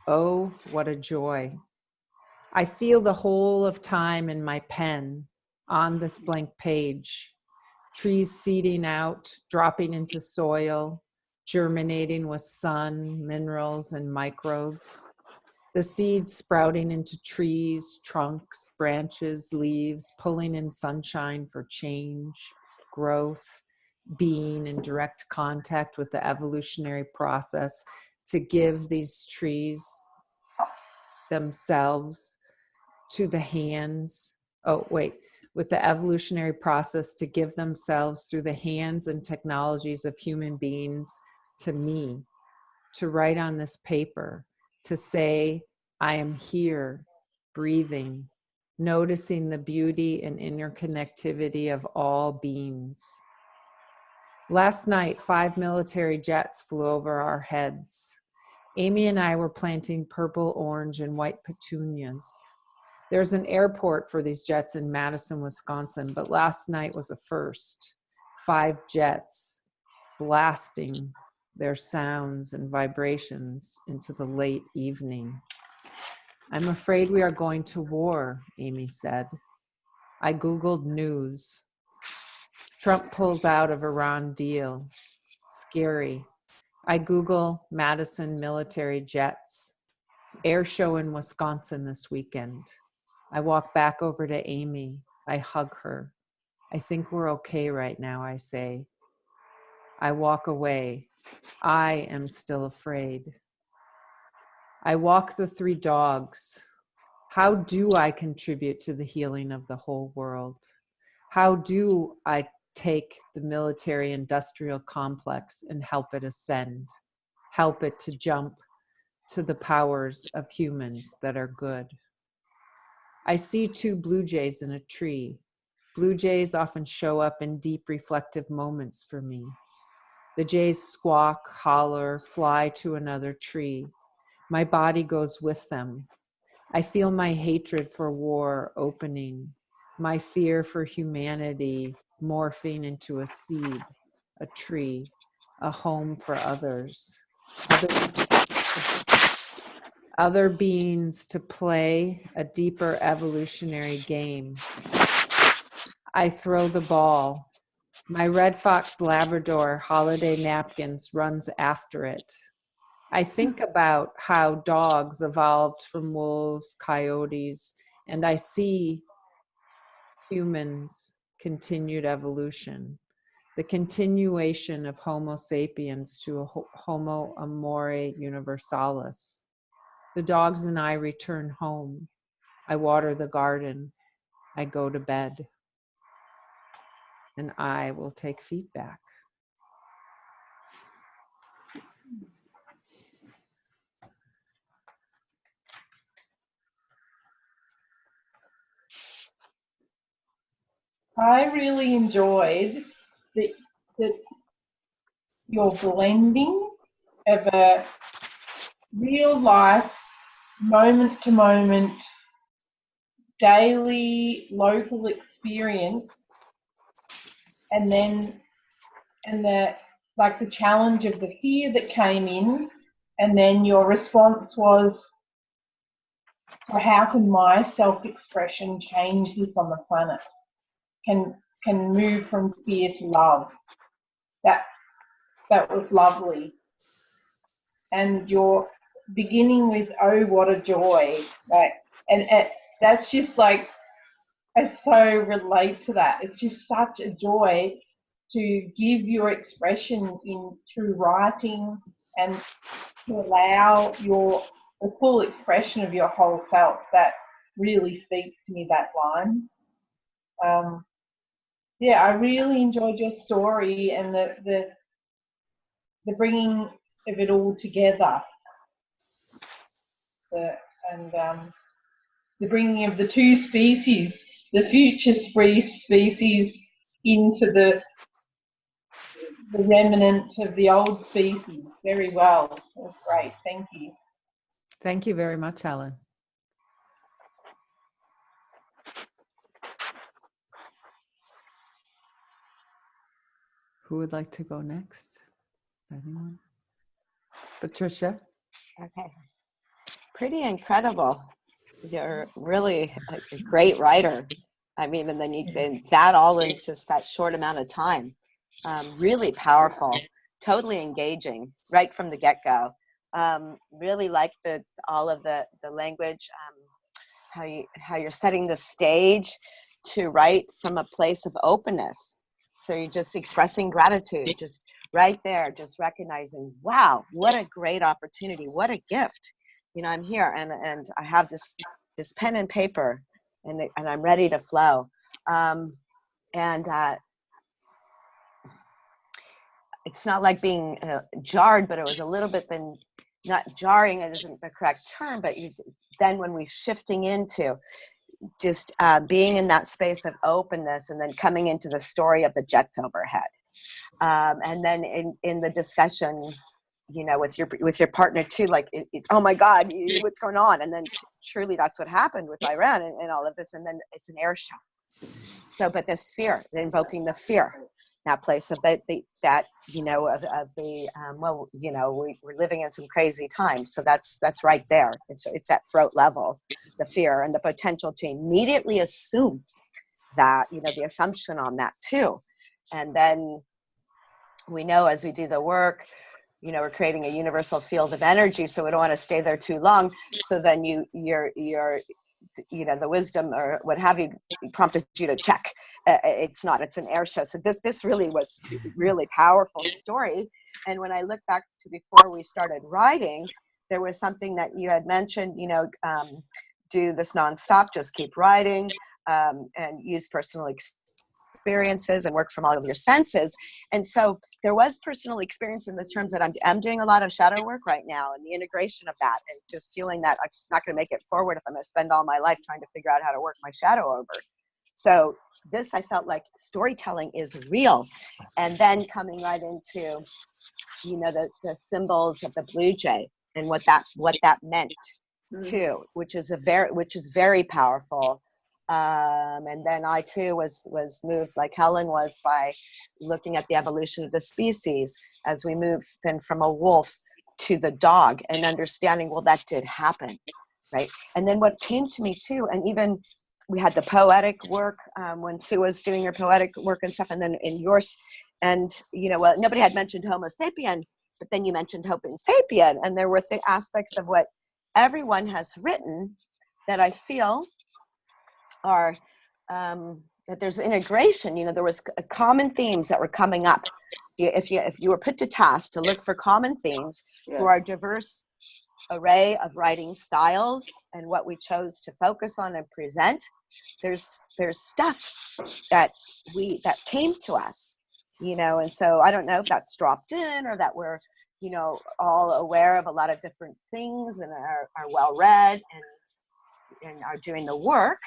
Speaker 1: Oh, what a joy. I feel the whole of time in my pen on this blank page. Trees seeding out, dropping into soil, germinating with sun, minerals, and microbes. The seeds sprouting into trees, trunks, branches, leaves, pulling in sunshine for change, growth, being in direct contact with the evolutionary process to give these trees themselves to the hands. With the evolutionary process to give themselves through the hands and technologies of human beings to me, to write on this paper, to say, I am here, breathing, noticing the beauty and interconnectivity of all beings. Last night, 5 military jets flew over our heads. Amy and I were planting purple, orange, and white petunias. There's an airport for these jets in Madison, Wisconsin, but last night was a first. 5 jets blasting their sounds and vibrations into the late evening. I'm afraid we are going to war, Amy said. I Googled news. Trump pulls out of Iran deal. Scary. I Google Madison military jets. Air show in Wisconsin this weekend. I walk back over to Amy. I hug her. I think we're okay right now, I say. I walk away. I am still afraid. I walk the 3 dogs. How do I contribute to the healing of the whole world? How do I take the military-industrial complex and help it ascend? Help it to jump to the powers of humans that are good? I see 2 blue jays in a tree. Blue jays often show up in deep reflective moments for me. The jays squawk, holler, fly to another tree. My body goes with them. I feel my hatred for war opening, my fear for humanity morphing into a seed, a tree, a home for others. Other beings to play a deeper evolutionary game. I throw the ball. My Red Fox Labrador holiday napkins runs after it. I think about how dogs evolved from wolves, coyotes, and I see humans' continued evolution, the continuation of Homo sapiens to a Homo amore universalis. The dogs and I return home. I water the garden. I go to bed. And I will take feedback.
Speaker 4: I really enjoyed the, your blending of a real life, moment to moment, daily, local experience, and the challenge of the fear that came in, and then your response was, so how can my self-expression change this on the planet? Can move from fear to love. That was lovely. And you're beginning with, oh, what a joy. And that's just like, I so relate to that. It's just such a joy to give your expression through writing and to allow the full expression of your whole self. That really speaks to me, that line. Yeah, I really enjoyed your story and the bringing of it all together. The bringing of the 2 species, the future species, into the remnant of the old species very well. It was great. Thank you.
Speaker 1: Thank you very much, Helen. Who would like to go next? Anyone? Patricia?
Speaker 6: Okay. Pretty incredible. You're really a great writer. I mean, and then you did that all in just that short amount of time. Really powerful, totally engaging right from the get-go. Really like all of the language, how you're setting the stage to write from a place of openness. So you're just expressing gratitude, just right there, just recognizing, wow, what a great opportunity, what a gift. You know, I'm here and I have this pen and paper and I'm ready to flow. It's not like being jarred, but it was a little bit not jarring, it isn't the correct term, but then when we're shifting into just being in that space of openness and then coming into the story of the jets overhead. And then in the discussion, you know, with your partner too, like it's, oh my God, what's going on? And then truly that's what happened with Iran and all of this. And then it's an air show. So, but this fear, invoking the fear, that place of that, you know, of the, well, you know, we're living in some crazy times. So that's right there. It's at throat level, the fear and the potential to immediately assume that, you know, the assumption on that too. And then we know as we do the work, you know, we're creating a universal field of energy, so we don't want to stay there too long. So then you're the wisdom or what have you prompted you to check. It's not, it's an air show. So this really was really powerful story. And when I look back to before we started writing, there was something that you had mentioned, do this nonstop, just keep writing, and use personal experiences and work from all of your senses. And so there was personal experience in the terms that I'm doing a lot of shadow work right now, and the integration of that, and just feeling that I'm not going to make it forward if I'm going to spend all my life trying to figure out how to work my shadow over. So this, I felt like storytelling is real. And then coming right into, the symbols of the blue jay and what that meant too, which is very powerful. And then I too was moved, like Helen was, by looking at the evolution of the species as we move then from a wolf to the dog, and understanding, well, that did happen, right? And then what came to me too, and even we had the poetic work when Sue was doing her poetic work and stuff, and then in yours, and nobody had mentioned Homo sapien, but then you mentioned Homo sapien, and there were the aspects of what everyone has written that I feel are that there's integration. There was common themes that were coming up. If you were put to task to look for common themes through our diverse array of writing styles and what we chose to focus on and present, there's stuff that came to us, and so I don't know if that's dropped in or that we're all aware of a lot of different things and are well read and are doing the work.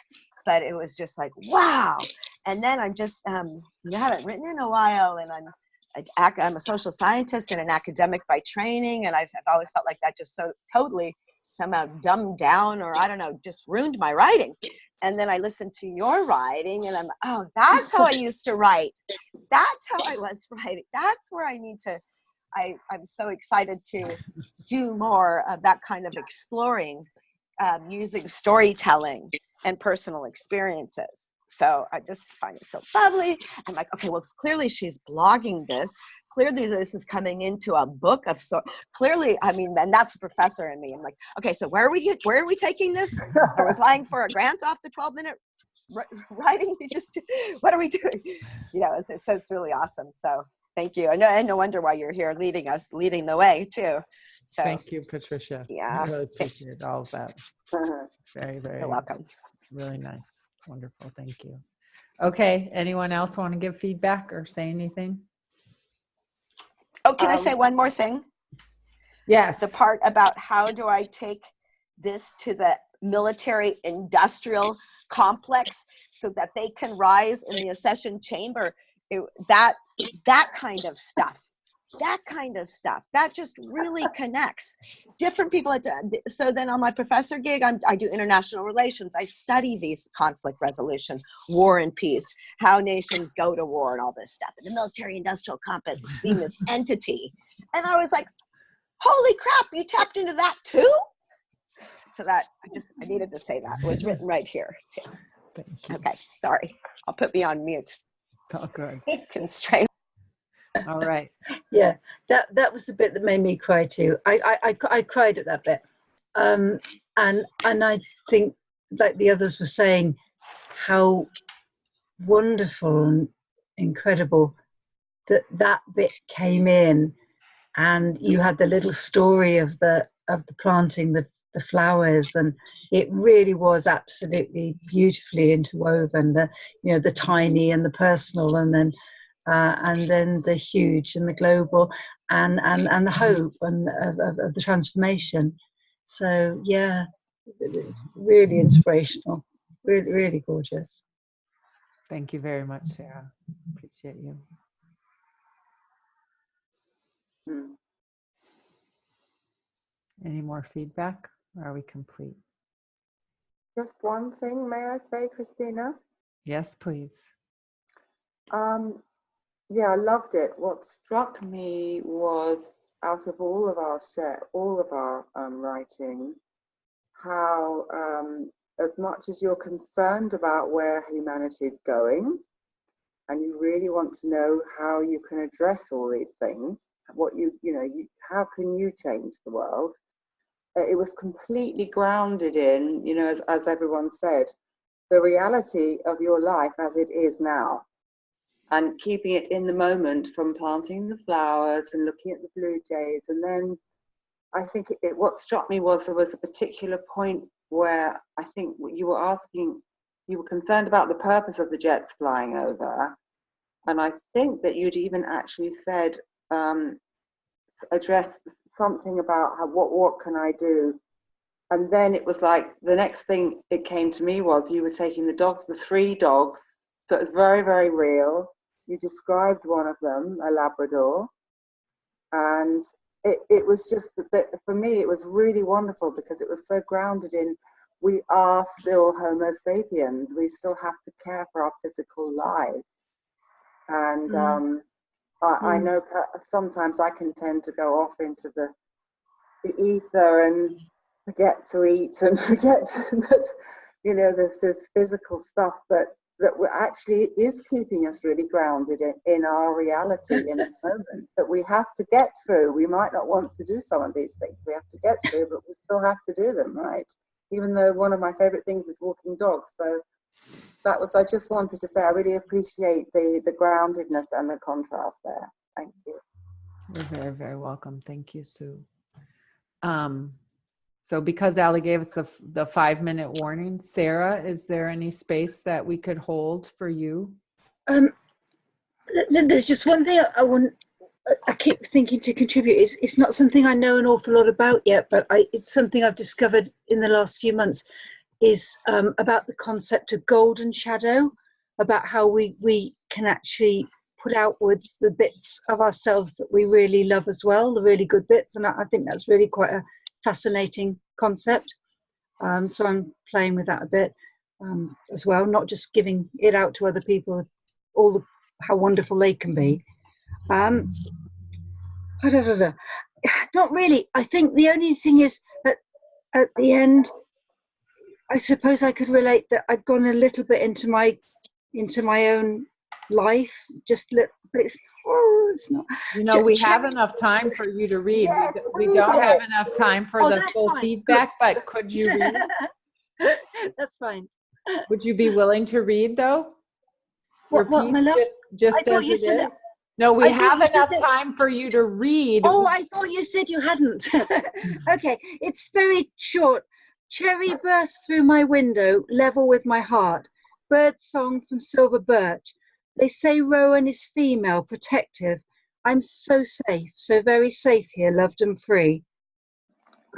Speaker 6: But it was just like, wow. And then I'm just, I haven't written in a while, and I'm a social scientist and an academic by training. And I've always felt like that just so totally somehow dumbed down, or I don't know, just ruined my writing. And then I listened to your writing, and oh, that's how I used to write. That's how I was writing. That's where I need to, I'm so excited to do more of that kind of exploring, using storytelling and personal experiences. So I just find it so lovely. I'm like, okay, well, clearly she's blogging this. Clearly this is coming into a book of clearly, and that's a professor in me. I'm like, okay, so where are we taking this? Are we applying for a grant off the 12-minute writing? What are we doing? So it's really awesome. So thank you. And no wonder why you're here leading the way too. So
Speaker 1: thank you, Patricia.
Speaker 6: Yeah.
Speaker 1: I really appreciate all of that. Very, very.
Speaker 6: You're welcome.
Speaker 1: Really nice. Wonderful. Thank you. Okay. Anyone else want to give feedback or say anything?
Speaker 6: Oh, can I say one more thing?
Speaker 1: Yes.
Speaker 6: The part about how do I take this to the military industrial complex so that they can rise in the Ascension chamber. That kind of stuff. That just really connects different people. So then on my professor gig, I do international relations. I study these conflict resolution, war and peace, how nations go to war and all this stuff. And the military industrial complex being this entity. And I was like, holy crap, you tapped into that too? So that I needed to say that. It was written right here too. Okay, sorry. I'll put me on mute.
Speaker 1: Oh, good.
Speaker 6: Constraint.
Speaker 1: All right.
Speaker 8: Yeah, that was the bit that made me cry too. I cried at that bit, and I think, like the others were saying, how wonderful and incredible that bit came in, and you had the little story of the planting the flowers, and it really was absolutely beautifully interwoven. The tiny and the personal, and then the huge and the global, and the hope and of the transformation. So yeah, it's really inspirational, really, really gorgeous.
Speaker 1: Thank you very much, Sarah. Appreciate you. Any more feedback? Or are we complete?
Speaker 3: Just one thing, may I say, Kristina?
Speaker 1: Yes, please.
Speaker 3: Yeah, I loved it. What struck me was, out of all of our writing, how as much as you're concerned about where humanity is going, and you really want to know how you can address all these things, how can you change the world? it was completely grounded in, you know, as everyone said, the reality of your life as it is now, and keeping it in the moment, from planting the flowers and looking at the blue jays. And then I think what struck me was there was a particular point where I think you were asking, you were concerned about the purpose of the jets flying over. And I think that you'd even actually said, address something about what can I do? And then it was like, the next thing it came to me was you were taking the dogs, the 3 dogs. So it was very, very real. You described one of them, a Labrador. And it was just that for me, it was really wonderful because it was so grounded in, we are still Homo sapiens. We still have to care for our physical lives. And I know sometimes I can tend to go off into the ether and forget to eat and forget that, you know, there's this physical stuff, but that actually is keeping us really grounded in our reality in this moment that we have to get through. We might not want to do some of these things we have to get through, but we still have to do them, right? Even though one of my favorite things is walking dogs. So that was, I just wanted to say, I really appreciate the groundedness and the contrast there. Thank you.
Speaker 1: You're very, very welcome. Thank you, Sue. So because Ali gave us the 5-minute warning, Sarah, is there any space that we could hold for you?
Speaker 8: There's just one thing I keep thinking to contribute. It's not something I know an awful lot about yet, but it's something I've discovered in the last few months, is about the concept of golden shadow, about how we can actually put outwards the bits of ourselves that we really love as well, the really good bits. And I think that's really quite a fascinating concept. So I'm playing with that a bit as well, not just giving it out to other people, how wonderful they can be. Not really. I think the only thing is that at the end, I suppose I could relate that I'd gone a little bit into my own life, but it's not.
Speaker 1: You know, we have enough time for you to read.
Speaker 3: Yes,
Speaker 1: we don't have enough time for the full
Speaker 8: fine.
Speaker 1: feedback, but could you read?
Speaker 8: That's fine.
Speaker 1: Would you be willing to read, though?
Speaker 8: What, my love?
Speaker 1: Just
Speaker 8: I
Speaker 1: as
Speaker 8: thought you
Speaker 1: it
Speaker 8: said
Speaker 1: is? No, we have enough
Speaker 8: that.
Speaker 1: time for you to read.
Speaker 8: Oh, I thought you said you hadn't. Okay, it's very short. Cherry bursts through my window, level with my heart. Bird song from silver birch. They say Rowan is female, protective. I'm so safe, so very safe here, loved and free.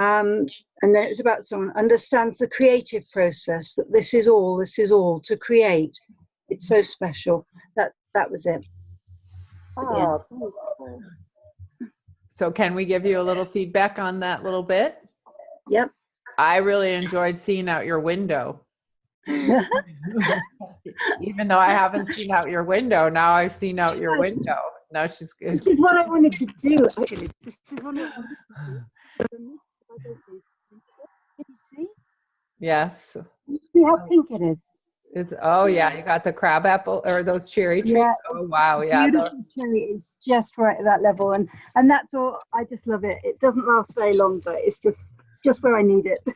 Speaker 8: And then it's about someone understands the creative process, that this is all to create. It's so special. That was it.
Speaker 3: Oh, beautiful.
Speaker 1: So can we give you a little feedback on that little bit?
Speaker 8: Yep.
Speaker 1: I really enjoyed seeing out your window. Even though I haven't seen out your window, now I've seen out your window. Now she's good.
Speaker 8: This is what I wanted to do, actually. This is what I wanted to do. Can you see?
Speaker 1: Yes.
Speaker 8: Can you see how pink it is?
Speaker 1: It's, oh yeah, you got the crab apple or those cherry trees.
Speaker 8: Yeah,
Speaker 1: Oh wow, yeah.
Speaker 8: Beautiful cherry is just right at that level, and that's all. I just love it. It doesn't last very long, but it's just where I need it.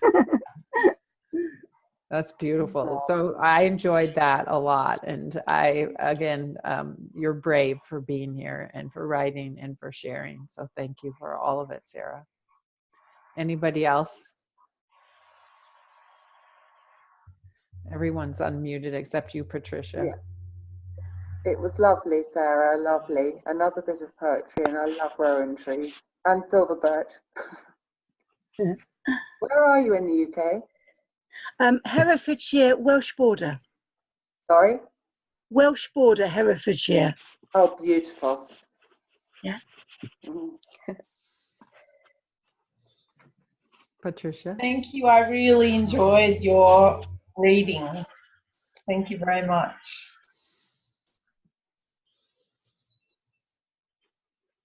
Speaker 1: That's beautiful. So I enjoyed that a lot. And you're brave for being here and for writing and for sharing. So thank you for all of it, Sarah. Anybody else? Everyone's unmuted except you, Patricia.
Speaker 3: Yeah. It was lovely, Sarah, lovely. Another bit of poetry, and I love rowan trees and silver birch. Where are you in the UK?
Speaker 8: Herefordshire, Welsh border.
Speaker 3: Sorry?
Speaker 8: Welsh border, Herefordshire.
Speaker 3: Oh, beautiful.
Speaker 8: Yeah.
Speaker 1: Patricia?
Speaker 4: Thank you. I really enjoyed your reading. Thank you very much.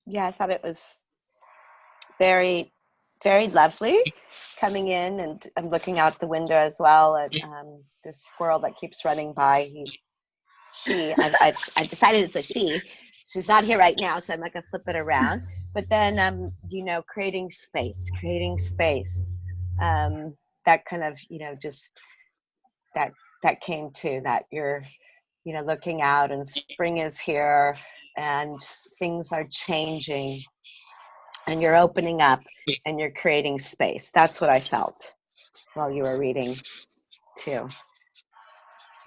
Speaker 6: Yeah, I thought it was very, very lovely coming in, and I'm looking out the window as well at this squirrel that keeps running by. I decided it's a she. She's not here right now, so I'm not gonna flip it around. But then, creating space. that kind of, just that came to that you're, looking out and spring is here and things are changing and you're opening up and you're creating space. That's what I felt while you were reading too.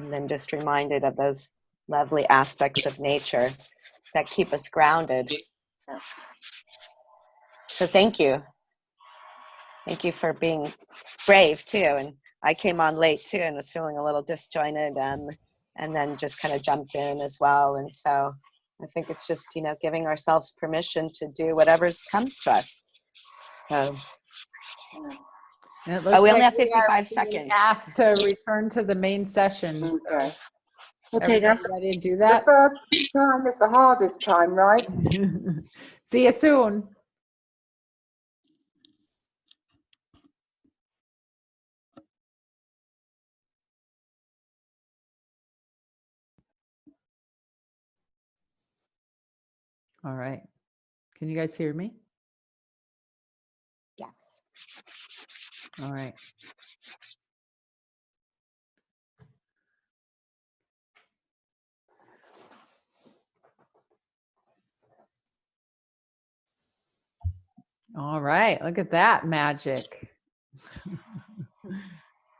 Speaker 6: And then just reminded of those lovely aspects of nature that keep us grounded. So thank you. Thank you for being brave too. And I came on late too and was feeling a little disjointed, and then just kind of jumped in as well. And so I think it's just, giving ourselves permission to do whatever comes to us. So, we only have 55 seconds.
Speaker 1: Asked to return to the main session.
Speaker 3: Okay.
Speaker 8: Okay, guys.
Speaker 1: Ready to do
Speaker 3: The
Speaker 1: that?
Speaker 3: first time is the hardest time, right?
Speaker 1: See you soon. All right. Can you guys hear me?
Speaker 6: Yes.
Speaker 1: All right. All right. Look at that magic.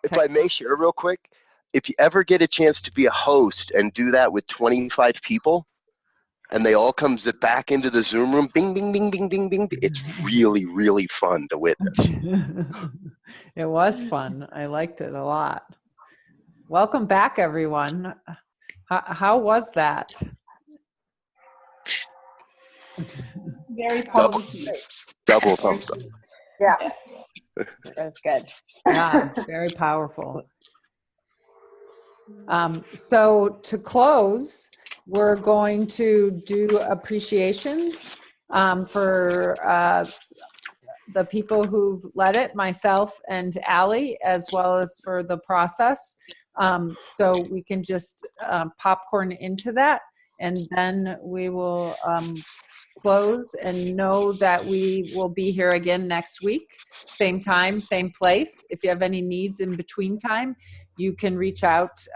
Speaker 9: If I may share real quick, if you ever get a chance to be a host and do that with 25 people, and they all come back into the Zoom room, bing, bing, bing, bing, bing, bing, it's really, really fun to witness.
Speaker 1: It was fun. I liked it a lot. Welcome back, everyone. How was that?
Speaker 4: Very positive.
Speaker 9: Double thumbs up.
Speaker 3: Yeah.
Speaker 6: That's good.
Speaker 1: Yeah, very powerful. So to close, we're going to do appreciations for the people who've led it, myself and Allie, as well as for the process. So we can just popcorn into that, and then we will close, and know that we will be here again next week, same time, same place. If you have any needs in between time, you can reach out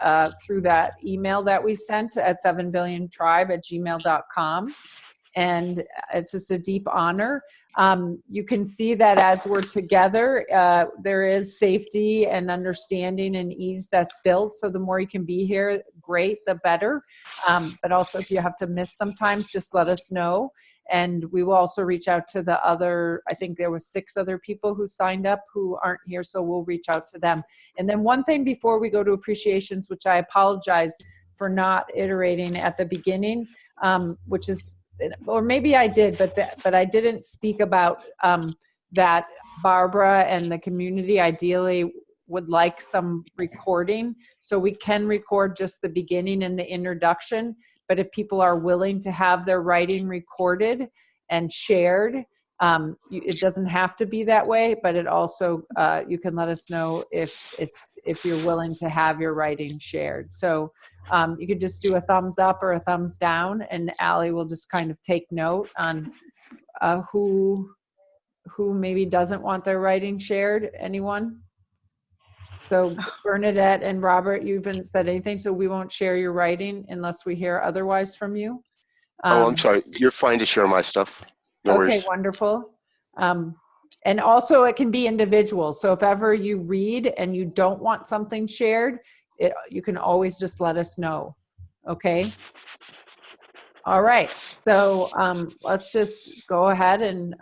Speaker 1: through that email that we sent at 7billiontribe@gmail.com. And it's just a deep honor. You can see that as we're together, there is safety and understanding and ease that's built. So the more you can be here, great, the better. But also if you have to miss sometimes, just let us know. And we will also reach out to the other, I think there was 6 other people who signed up who aren't here. So we'll reach out to them. And then one thing before we go to appreciations, which I apologize for not iterating at the beginning, which is, or maybe I did, but I didn't speak about that Barbara and the community ideally would like some recording. So we can record just the beginning and the introduction, but if people are willing to have their writing recorded and shared, it doesn't have to be that way, but it also, you can let us know if you're willing to have your writing shared. So you could just do a thumbs up or a thumbs down, and Allie will just kind of take note on who maybe doesn't want their writing shared. Anyone? So Bernadette and Robert, you haven't said anything, so we won't share your writing unless we hear otherwise from you.
Speaker 9: I'm sorry. You're fine to share my stuff. No
Speaker 1: okay,
Speaker 9: worries.
Speaker 1: Wonderful. And also it can be individual. So if ever you read and you don't want something shared, you can always just let us know. Okay. All right. So let's just go ahead and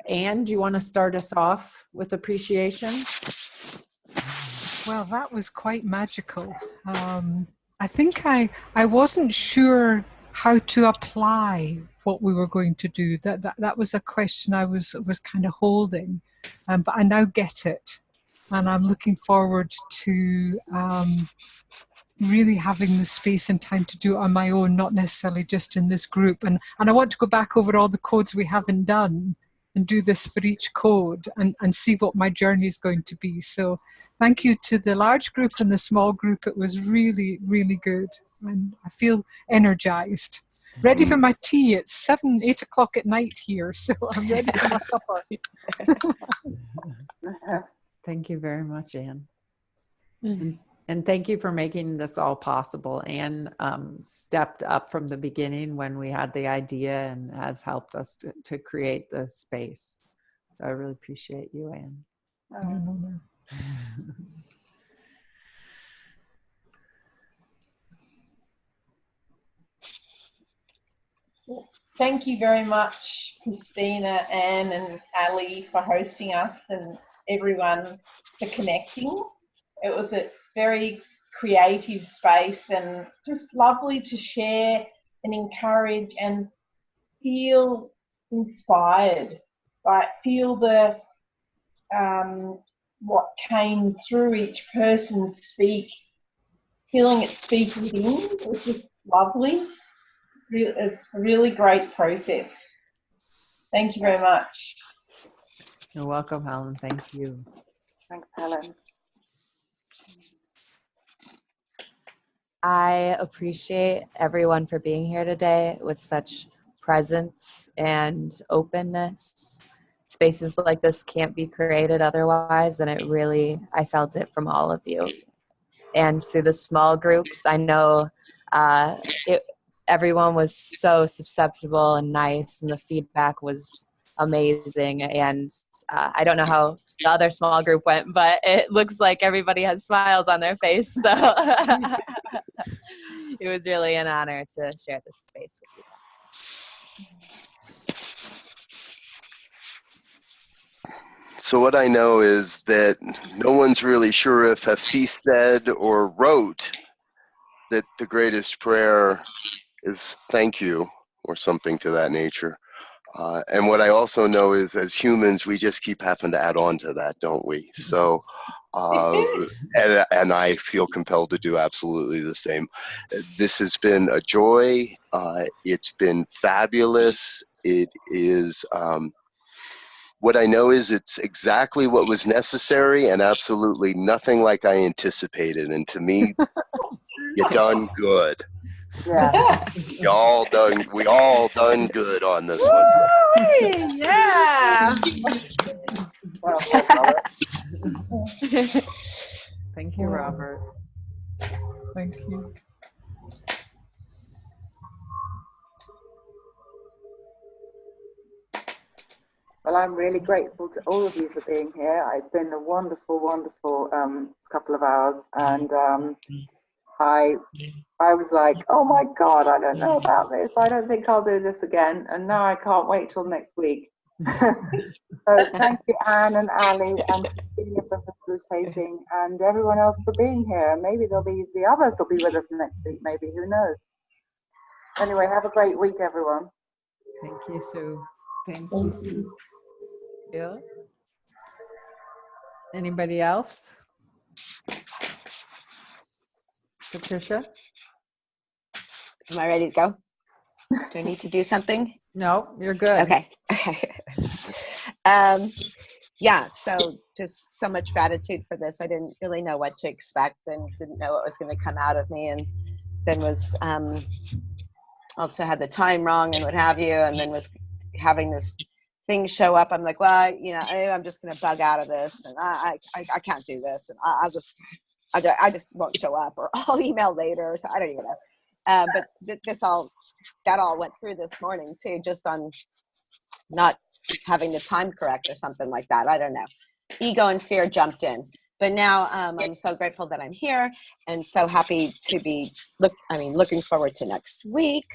Speaker 1: Anne, do you want to start us off with appreciation?
Speaker 2: Well, that was quite magical. I think I wasn't sure how to apply what we were going to do. That was a question I was kind of holding, but I now get it, and I'm looking forward to really having the space and time to do it on my own, not necessarily just in this group. And I want to go back over all the codes we haven't done and do this for each code and see what my journey is going to be. So thank you to the large group and the small group. It was really, really good. And I feel energized. ready for my tea. It's 7, 8 o'clock at night here, so I'm ready for my supper.
Speaker 1: Thank you very much, Anne. And thank you for making this all possible. Anne stepped up from the beginning when we had the idea and has helped us to create this space. So I really appreciate you, Anne.
Speaker 4: Thank you very much, Kristina, Anne, and Ali, for hosting us, and everyone for connecting. It was a very creative space and just lovely to share and encourage and feel inspired, like feel the what came through each person's feeling it speak within. It was just lovely. It's a really great process. Thank you very much.
Speaker 1: You're welcome, Helen. Thank you.
Speaker 3: Thanks, Helen.
Speaker 5: I appreciate everyone for being here today with such presence and openness. Spaces like this can't be created otherwise, and I felt it from all of you. And through the small groups, I know everyone was so susceptible and nice, and the feedback was amazing. And I don't know how the other small group went, but it looks like everybody has smiles on their face. So it was really an honor to share this space with you guys.
Speaker 9: So what I know is that no one's really sure if Hafiz said or wrote that the greatest prayer is thank you or something to that nature. And what I also know is as humans, we just keep having to add on to that, don't we? So, and I feel compelled to do absolutely the same. This has been a joy. It's been fabulous. It is, what I know is it's exactly what was necessary and absolutely nothing like I anticipated. And to me, you done good.
Speaker 3: Yeah.
Speaker 9: We all done good on this one.
Speaker 5: Yeah.
Speaker 3: Well, thanks,
Speaker 1: Thank you, Robert.
Speaker 2: Thank you.
Speaker 3: Well, I'm really grateful to all of you for being here. It's been a wonderful, wonderful couple of hours, and I was like, oh my God, I don't know about this. I don't think I'll do this again. And now I can't wait till next week. So thank you, Anne and Ali and Kristina for facilitating, and everyone else for being here. Maybe the others will be with us next week, maybe, who knows. Anyway, have a great week, everyone.
Speaker 1: Thank you, Sue. Thank you, Sue.
Speaker 5: Yeah.
Speaker 1: Anybody else? Patricia?
Speaker 6: Am I ready to go? Do I need to do something?
Speaker 1: No, you're good.
Speaker 6: Okay. Yeah, so just so much gratitude for this. I didn't really know what to expect and didn't know what was going to come out of me, and then was also had the time wrong and what have you, and then was having this thing show up. I'm like, well, you know, I'm just going to bug out of this, and I can't do this, and I just won't show up, or I'll email later, so I don't even know. But that all went through this morning too, just on not having the time correct or something like that. I don't know. Ego and fear jumped in. But now I'm so grateful that I'm here and so happy to be looking forward to next week,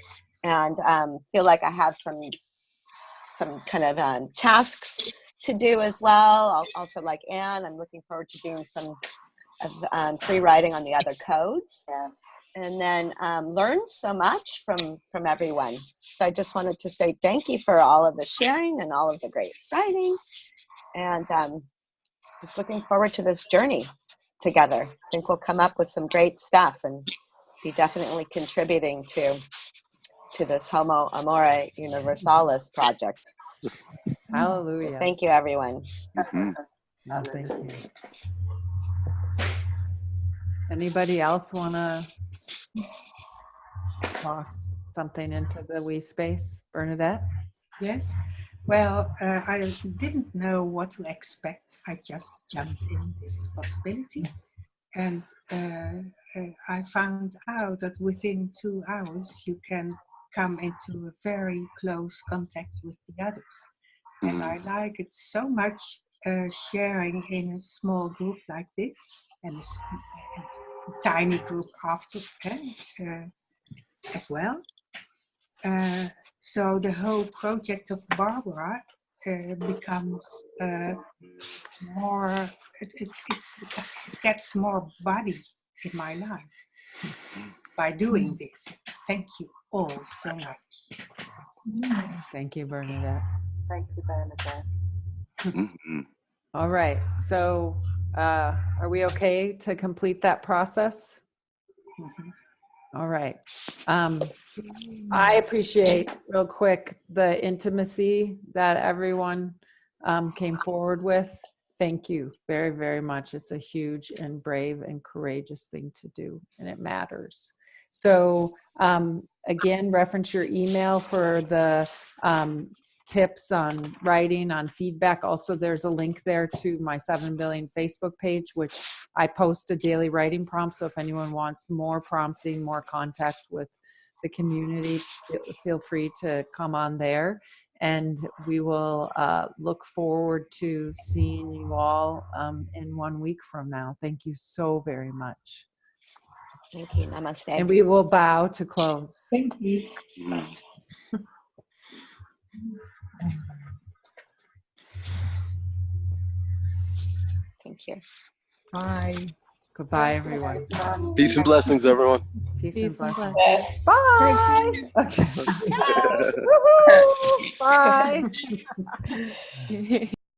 Speaker 6: and feel like I have some kind of tasks to do as well. Also, like Anne, I'm looking forward to doing some free writing on the other codes.
Speaker 3: Yeah.
Speaker 6: And then learned so much from everyone. So I just wanted to say thank you for all of the sharing and all of the great writing, and just looking forward to this journey together. I think we'll come up with some great stuff and be definitely contributing to this Homo Amore Universalis project.
Speaker 1: Hallelujah.
Speaker 6: Thank you, everyone.
Speaker 9: Mm-hmm.
Speaker 1: No, thank you. Anybody else want to something into the we space, Bernadette?
Speaker 7: Yes. Well, I didn't know what to expect. I just jumped in this possibility. And I found out that within 2 hours, you can come into a very close contact with the others. And I like it so much sharing in a small group like this, and a tiny group after as well. So the whole project of Barbara becomes more, it gets more body in my life by doing this. Thank you all so much.
Speaker 1: Thank you, Bernadette.
Speaker 3: Thank you, Bernadette.
Speaker 1: All right. So are we okay to complete that process? All right. I appreciate real quick the intimacy that everyone came forward with. Thank you very, very much. It's a huge and brave and courageous thing to do, and it matters. So again, reference your email for the tips on writing, on feedback. Also, there's a link there to my 7 Billion Facebook page, which I post a daily writing prompt. So if anyone wants more prompting, more contact with the community, feel free to come on there. And we will look forward to seeing you all in 1 week from now. Thank you so very much.
Speaker 6: Thank you. Namaste.
Speaker 1: And we will bow to close.
Speaker 4: Thank you.
Speaker 6: Thank you.
Speaker 2: Bye.
Speaker 1: Goodbye, everyone.
Speaker 9: Peace and blessings, everyone.
Speaker 1: Peace and blessings.
Speaker 4: Yes.
Speaker 1: Bye. Okay. Woohoo. Bye.